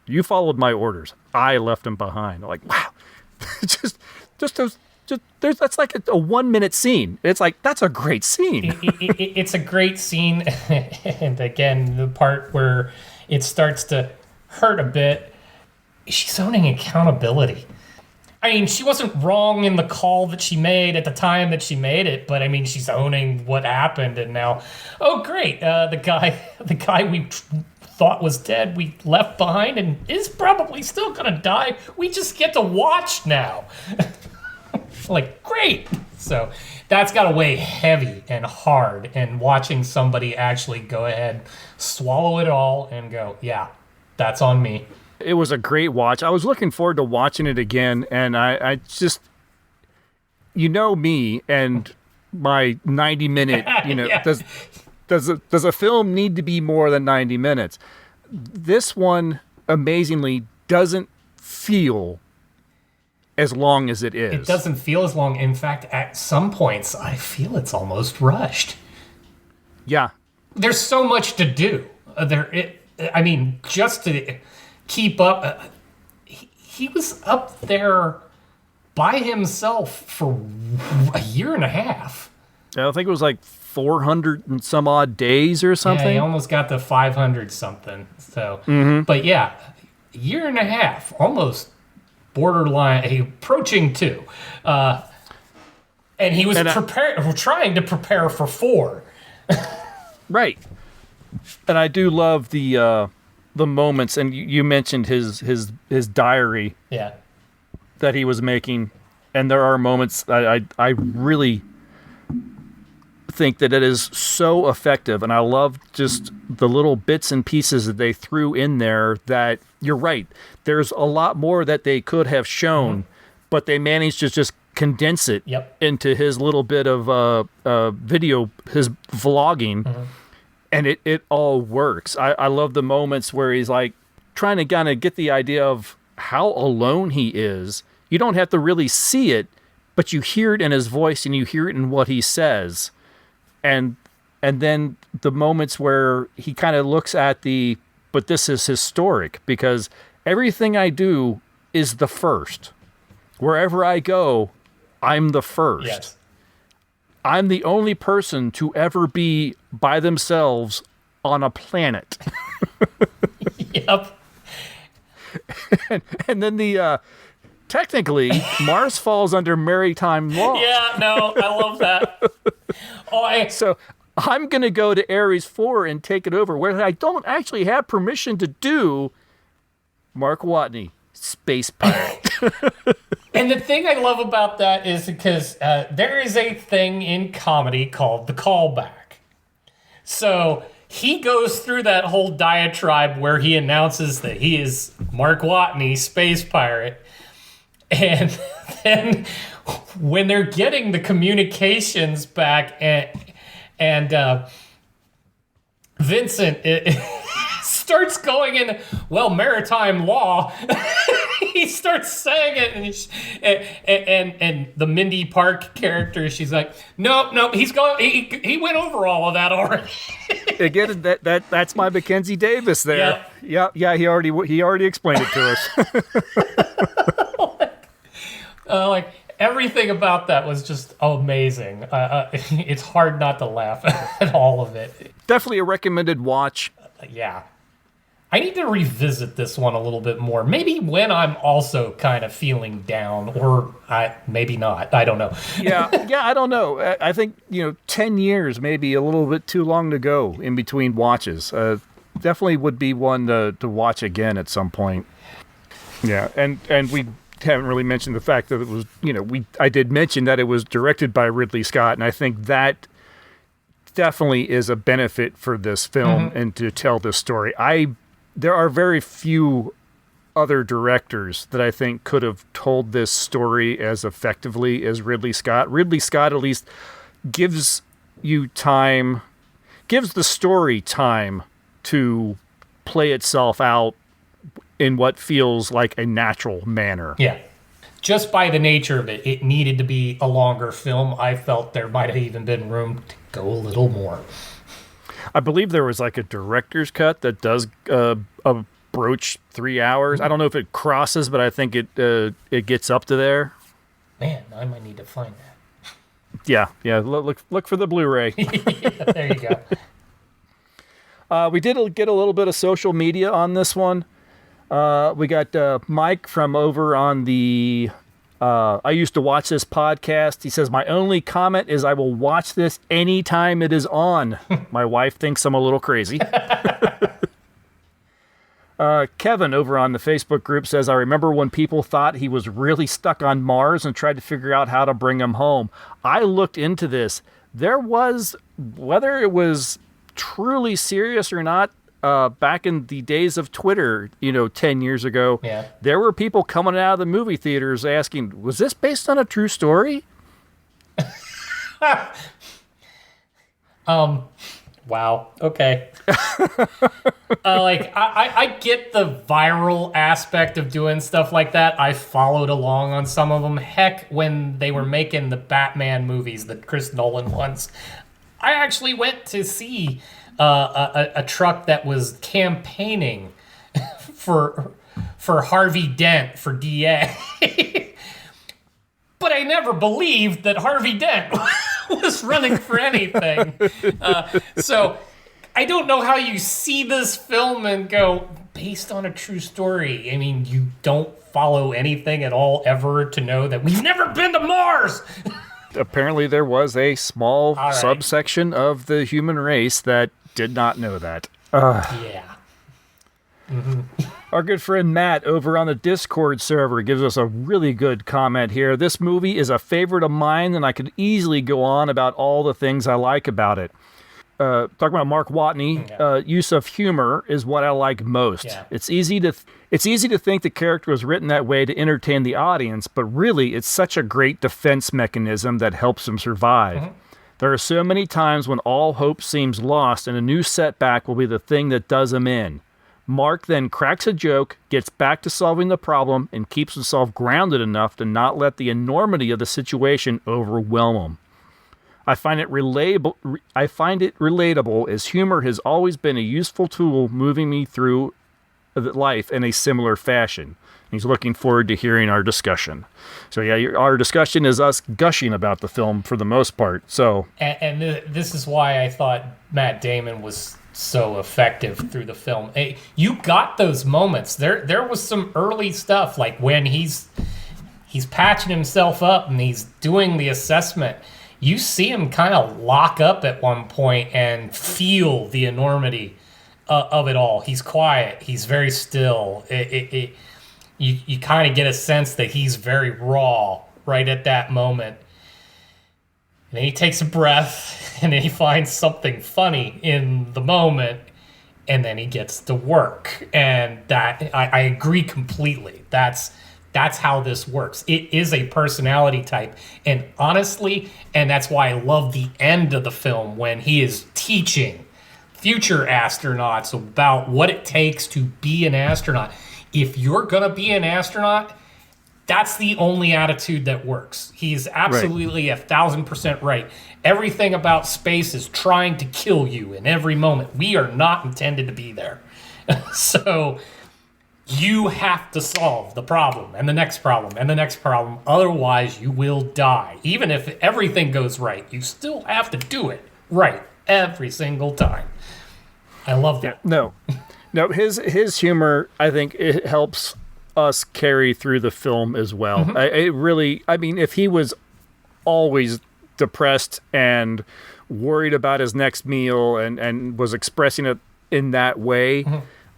You followed my orders. I left him behind. I'm like, wow. That's like a 1 minute scene. It's like, that's a great scene. It's a great scene. And again, the part where it starts to hurt a bit, she's owning accountability. I mean, she wasn't wrong in the call that she made at the time that she made it, but I mean, she's owning what happened, and now, oh great, the guy we thought was dead, we left behind, and is probably still gonna die. We just get to watch now. Like, great. So that's got to weigh heavy and hard, and watching somebody actually go ahead, swallow it all, and go, yeah, that's on me. It was a great watch. I was looking forward to watching it again, and I just, you know me and my 90-minute, you know, does a film need to be more than 90 minutes? This one, amazingly, doesn't feel as long as it is. It doesn't feel as long. In fact, at some points, I feel it's almost rushed. Yeah. There's so much to do. I mean, just to keep up. He was up there by himself for a year and a half. I think it was like 400 and some odd days or something. Yeah, he almost got to 500 something. So, But yeah, a year and a half, almost borderline, approaching 2. And he was trying to prepare for 4. Right. And I do love the moments, and you mentioned his diary that he was making, and there are moments I really think that it is so effective, and I love just the little bits and pieces that they threw in there. That you're right, there's a lot more that they could have shown, but they managed to just condense it into his little bit of video, his vlogging. And it all works. I love the moments where he's like trying to kind of get the idea of how alone he is. You don't have to really see it, but you hear it in his voice and you hear it in what he says. And then the moments where he kind of looks at but this is historic because everything I do is the first. Wherever I go, I'm the first. Yes. I'm the only person to ever be by themselves on a planet. Yep. And then technically, Mars falls under maritime law. Yeah, no, I love that. So I'm going to go to Ares 4 and take it over, where I don't actually have permission to do. Mark Watney, space pirate. And the thing I love about that is because there is a thing in comedy called the callback. So he goes through that whole diatribe where he announces that he is Mark Watney, space pirate. And then when they're getting the communications back and Vincent starts going in, well, maritime law. he starts saying it, and the Mindy Park character, she's like, no, he's going. He went over all of that already. Again, that's my Mackenzie Davis there. Yep. Yeah. He already explained it to us. Like everything about that was just amazing. It's hard not to laugh at all of it. Definitely a recommended watch. Yeah. I need to revisit this one a little bit more. Maybe when I'm also kind of feeling down, or maybe not. I don't know. Yeah, I don't know. I think 10 years maybe a little bit too long to go in between watches. Definitely would be one to watch again at some point. Yeah, and we haven't really mentioned the fact that it was I did mention that it was directed by Ridley Scott, and I think that definitely is a benefit for this film and to tell this story. There are very few other directors that I think could have told this story as effectively as Ridley Scott. Ridley Scott at least gives the story time to play itself out in what feels like a natural manner. Yeah. Just by the nature of it, it needed to be a longer film. I felt there might have even been room to go a little more. I believe there was like a director's cut that does broach 3 hours. I don't know if it crosses, but I think it gets up to there. Man, I might need to find that. Yeah. Look for the Blu-ray. Yeah, there you go. We did get a little bit of social media on this one. We got Mike from over on the I used to watch this podcast. He says, my only comment is I will watch this anytime it is on. My wife thinks I'm a little crazy. Kevin over on the Facebook group says, I remember when people thought he was really stuck on Mars and tried to figure out how to bring him home. I looked into this. There was, whether it was truly serious or not, back in the days of Twitter, 10 years ago, there were people coming out of the movie theaters asking, was this based on a true story? Wow. Okay. I get the viral aspect of doing stuff like that. I followed along on some of them. Heck, when they were making the Batman movies, the Chris Nolan ones, I actually went to see a truck that was campaigning for Harvey Dent for DA. But I never believed that Harvey Dent was running for anything. So I don't know how you see this film and go, based on a true story. I mean, you don't follow anything at all ever to know that we've never been to Mars. Apparently there was a small subsection of the human race that did not know that. Yeah. Mm-hmm. Our good friend Matt over on the Discord server gives us a really good comment here. This movie is a favorite of mine, and I could easily go on about all the things I like about it. Talking about Mark Watney, use of humor is what I like most. Yeah. It's easy to think the character was written that way to entertain the audience, but really it's such a great defense mechanism that helps him survive. Mm-hmm. There are so many times when all hope seems lost and a new setback will be the thing that does him in. Mark then cracks a joke, gets back to solving the problem, and keeps himself grounded enough to not let the enormity of the situation overwhelm him. I find it relatable as humor has always been a useful tool moving me through life in a similar fashion. He's looking forward to hearing our discussion. So yeah, our discussion is us gushing about the film for the most part. So and this is why I thought Matt Damon was so effective through the film. Hey, you got those moments. There was some early stuff, like when he's patching himself up and he's doing the assessment. You see him kind of lock up at one point and feel the enormity of it all. He's quiet. He's very still. You kind of get a sense that he's very raw right at that moment. And then he takes a breath, and then he finds something funny in the moment, and then he gets to work. And that I agree completely. That's how this works. It is a personality type. And honestly, and that's why I love the end of the film when he is teaching future astronauts about what it takes to be an astronaut. If you're going to be an astronaut, that's the only attitude that works. He's absolutely 1,000% right. Everything about space is trying to kill you in every moment. We are not intended to be there. So you have to solve the problem and the next problem and the next problem. Otherwise, you will die. Even if everything goes right, you still have to do it right every single time. I love that. No, his humor, I think, it helps us carry through the film as well. I mean, if he was always depressed and worried about his next meal and was expressing it in that way,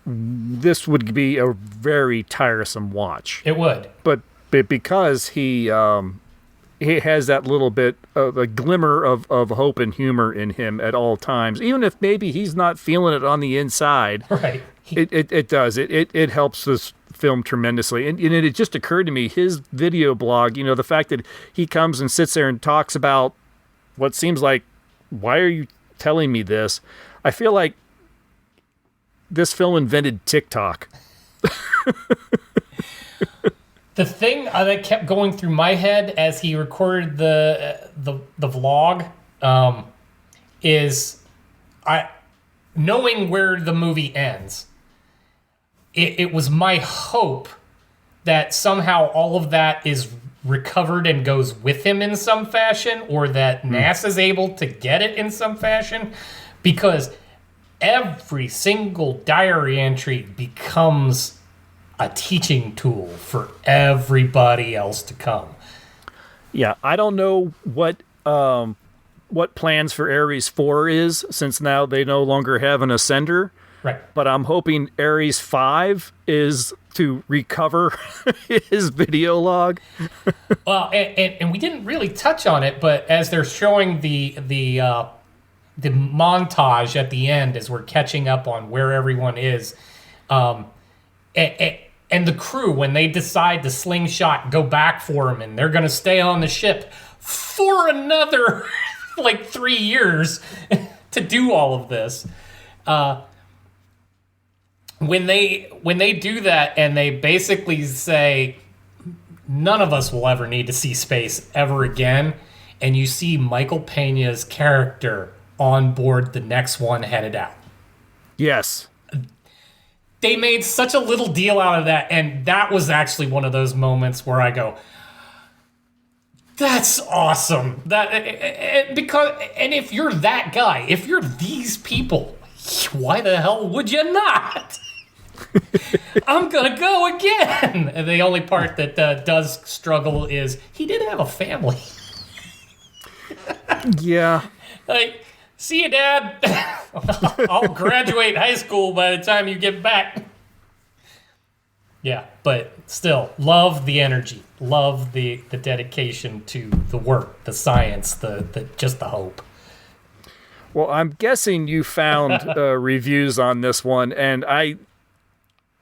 this would be a very tiresome watch. It would. But because he has that little bit of a glimmer of hope and humor in him at all times, even if maybe he's not feeling it on the inside. Right. It does. It helps this film tremendously. And it just occurred to me, his video blog, the fact that he comes and sits there and talks about what seems like, why are you telling me this? I feel like this film invented TikTok. The thing that kept going through my head as he recorded the vlog is knowing where the movie ends. It was my hope that somehow all of that is recovered and goes with him in some fashion, or that NASA's able to get it in some fashion, because every single diary entry becomes a teaching tool for everybody else to come. Yeah, I don't know what plans for Ares 4 is, since now they no longer have an ascender. Right. But I'm hoping Ares 5 is to recover his video log. Well, and we didn't really touch on it, but as they're showing the montage at the end as we're catching up on where everyone is, and the crew, when they decide to slingshot go back for him, and they're going to stay on the ship for another 3 years to do all of this. When they do that and they basically say, none of us will ever need to see space ever again, and you see Michael Peña's character on board the next one headed out. Yes. They made such a little deal out of that, and that was actually one of those moments where I go, that's awesome. Because if you're that guy, if you're these people, why the hell would you not? I'm gonna go again. And the only part that does struggle is he did have a family. Yeah. See you, Dad. I'll graduate high school by the time you get back. Yeah, but still, love the energy, love the dedication to the work, the science, the just the hope. Well, I'm guessing you found reviews on this one, and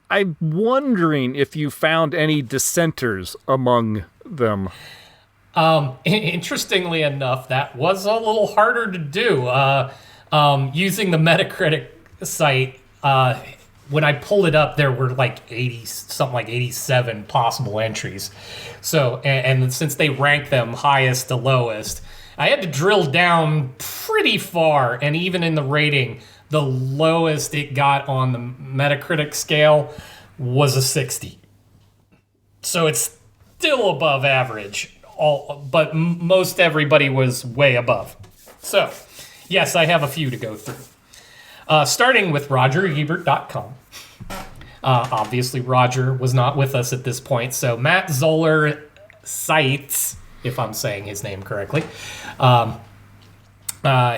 I'm wondering if you found any dissenters among them. Interestingly enough, that was a little harder to do. Using the Metacritic site, when I pulled it up, there were 87 possible entries. So, and since they rank them highest to lowest, I had to drill down pretty far, and even in the rating, the lowest it got on the Metacritic scale was a 60. So it's still above average, but most everybody was way above. So, yes, I have a few to go through. Starting with RogerEbert.com. Obviously, Roger was not with us at this point, so Matt Zoller cites, if I'm saying his name correctly,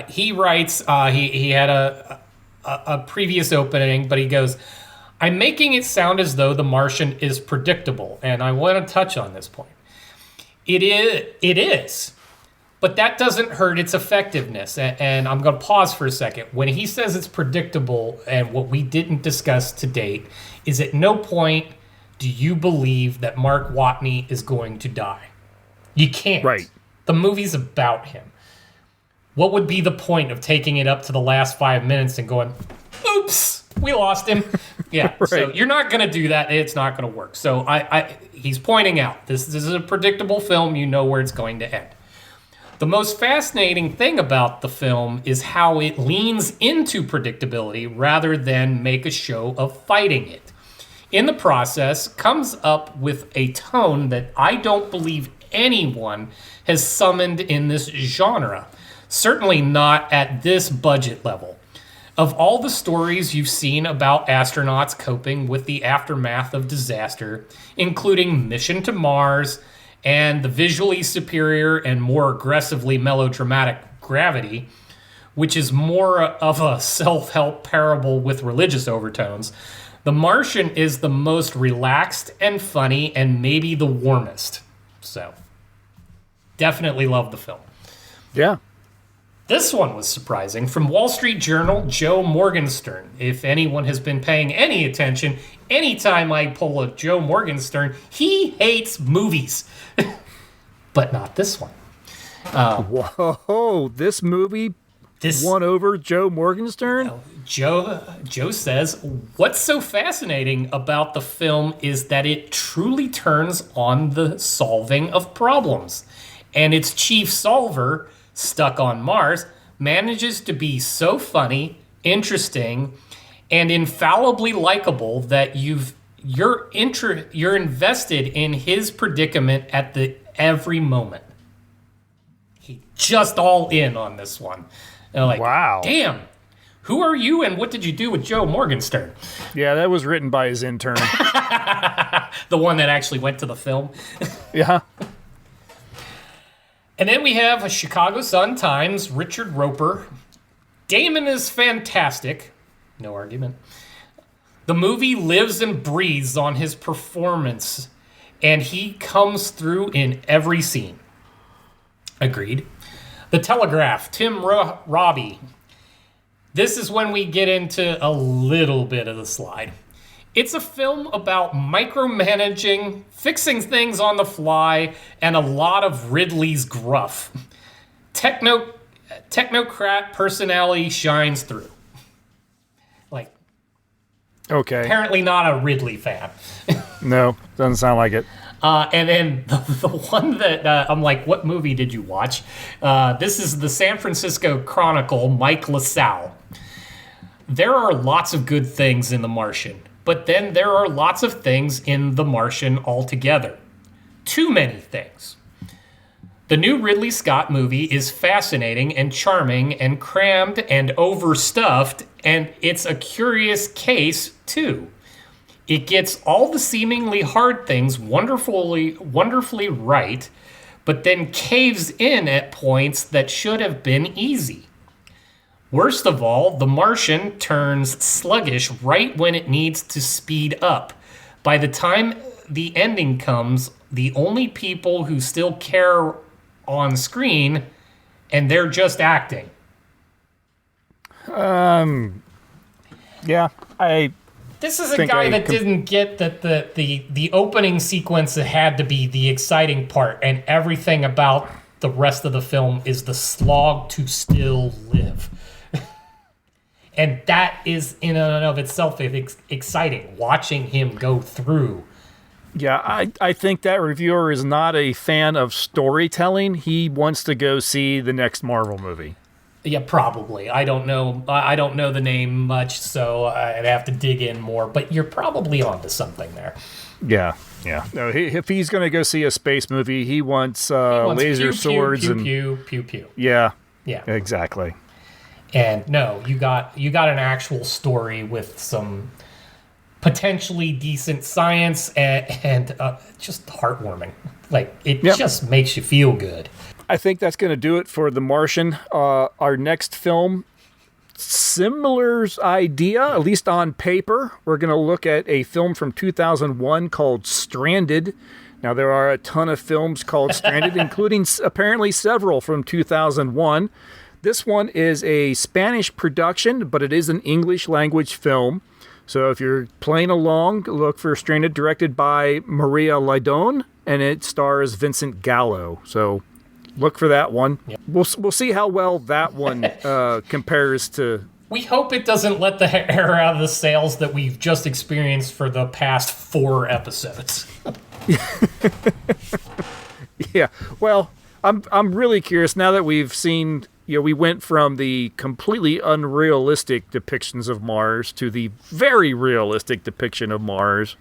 he writes, he had a previous opening, but he goes, I'm making it sound as though The Martian is predictable, and I want to touch on this point. It is, but that doesn't hurt its effectiveness, and I'm going to pause for a second. When he says it's predictable, and what we didn't discuss to date, is at no point do you believe that Mark Watney is going to die. You can't. Right. The movie's about him. What would be the point of taking it up to the last 5 minutes and going, oops, we lost him? Yeah, so you're not going to do that. It's not going to work. So he's pointing out this is a predictable film. You know where it's going to end. The most fascinating thing about the film is how it leans into predictability rather than make a show of fighting it. In the process, comes up with a tone that I don't believe anyone has summoned in this genre. Certainly not at this budget level. Of all the stories you've seen about astronauts coping with the aftermath of disaster, including Mission to Mars and the visually superior and more aggressively melodramatic Gravity, which is more of a self-help parable with religious overtones, The Martian is the most relaxed and funny and maybe the warmest. So, definitely love the film. Yeah. This one was surprising. From Wall Street Journal, Joe Morgenstern. If anyone has been paying any attention, anytime I pull a Joe Morgenstern, he hates movies. But not this one. Whoa, this movie won over Joe Morgenstern? Joe says, what's so fascinating about the film is that it truly turns on the solving of problems. And its chief solver, stuck on Mars, manages to be so funny, interesting, and infallibly likable that you're invested in his predicament at every moment. He just all in on this one. And like, wow. Damn. Who are you and what did you do with Joe Morgenstern? Yeah, that was written by his intern. The one that actually went to the film. Yeah. And then we have a Chicago Sun-Times, Richard Roper. Damon is fantastic. No argument. The movie lives and breathes on his performance, and he comes through in every scene. Agreed. The Telegraph, Tim Robbie. This is when we get into a little bit of the slide. It's a film about micromanaging, fixing things on the fly, and a lot of Ridley's gruff. Technocrat personality shines through. Like, okay. Apparently not a Ridley fan. No, doesn't sound like it. And then the one that I'm like, what movie did you watch? This is the San Francisco Chronicle, Mike LaSalle. There are lots of good things in The Martian, but then there are lots of things in The Martian altogether. Too many things. The new Ridley Scott movie is fascinating and charming and crammed and overstuffed, and it's a curious case, too. It gets all the seemingly hard things wonderfully right, but then caves in at points that should have been easy. Worst of all, The Martian turns sluggish right when it needs to speed up. By the time the ending comes, the only people who still care on screen, and they're just acting. Yeah, This is a guy that didn't get that the opening sequence had to be the exciting part, and everything about the rest of the film is the slog to still live. And that is in and of itself exciting, watching him go through. Yeah, I think that reviewer is not a fan of storytelling. He wants to go see the next Marvel movie. Yeah, probably. I don't know the name much, so I'd have to dig in more. But you're probably onto something there. Yeah. No, if he's going to go see a space movie, he wants laser swords and pew. Yeah. Yeah. Exactly. And no, you got an actual story with some potentially decent science and just heartwarming. Like it just makes you feel good. I think that's going to do it for The Martian. Our next film, similar idea, at least on paper. We're going to look at a film from 2001 called Stranded. Now, there are a ton of films called Stranded, including apparently several from 2001. This one is a Spanish production, but it is an English language film. So if you're playing along, look for Stranded, directed by Maria Lydon, and it stars Vincent Gallo. So look for that one. Yep. We'll see how well that one compares to We hope it doesn't let the air out of the sails that we've just experienced for the past 4 episodes. Yeah. Well, I'm really curious now that we've seen, we went from the completely unrealistic depictions of Mars to the very realistic depiction of Mars.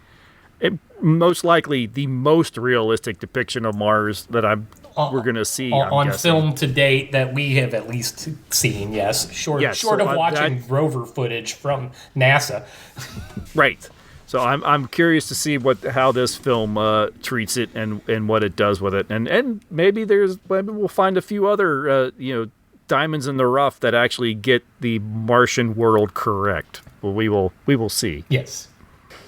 And most likely the most realistic depiction of Mars that we're going to see on film to date that we have at least seen. Yes, short of watching rover footage from NASA. Right. So I'm curious to see how this film treats it and what it does with it, and maybe we'll find a few other diamonds in the rough that actually get the Martian world correct. Well, we will see. Yes.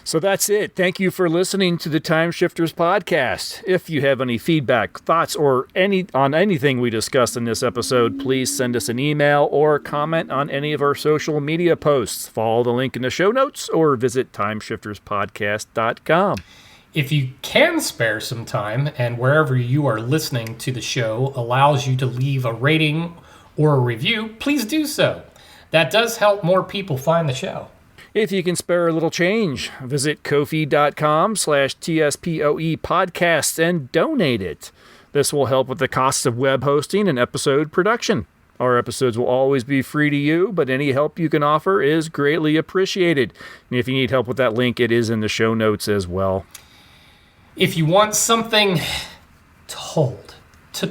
So that's it. Thank you for listening to the Time Shifters podcast. If you have any feedback, thoughts, or on anything we discussed in this episode, please send us an email or comment on any of our social media posts. Follow the link in the show notes or visit timeshifterspodcast.com. If you can spare some time and wherever you are listening to the show allows you to leave a rating or a review, please do so. That does help more people find the show. If you can spare a little change, visit ko-fi.com/TSPOE podcasts and donate it. This will help with the costs of web hosting and episode production. Our episodes will always be free to you, but any help you can offer is greatly appreciated. And if you need help with that link, it is in the show notes as well. If you want something to hold, to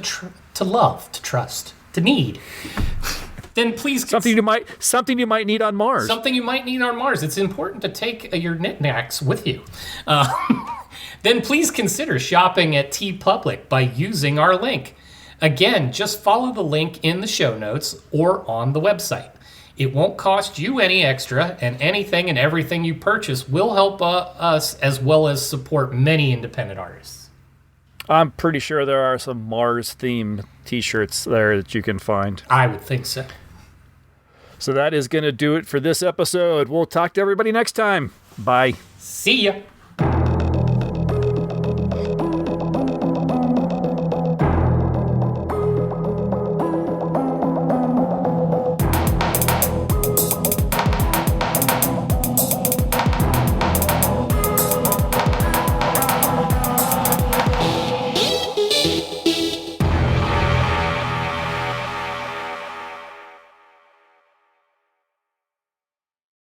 love, to trust, to need, then please something you might need on Mars. Something you might need on Mars. It's important to take your knickknacks with you. Then please consider shopping at TeePublic by using our link. Again, just follow the link in the show notes or on the website. It won't cost you any extra, and anything and everything you purchase will help us as well as support many independent artists. I'm pretty sure there are some Mars-themed t-shirts there that you can find. I would think so. So that is going to do it for this episode. We'll talk to everybody next time. Bye. See ya.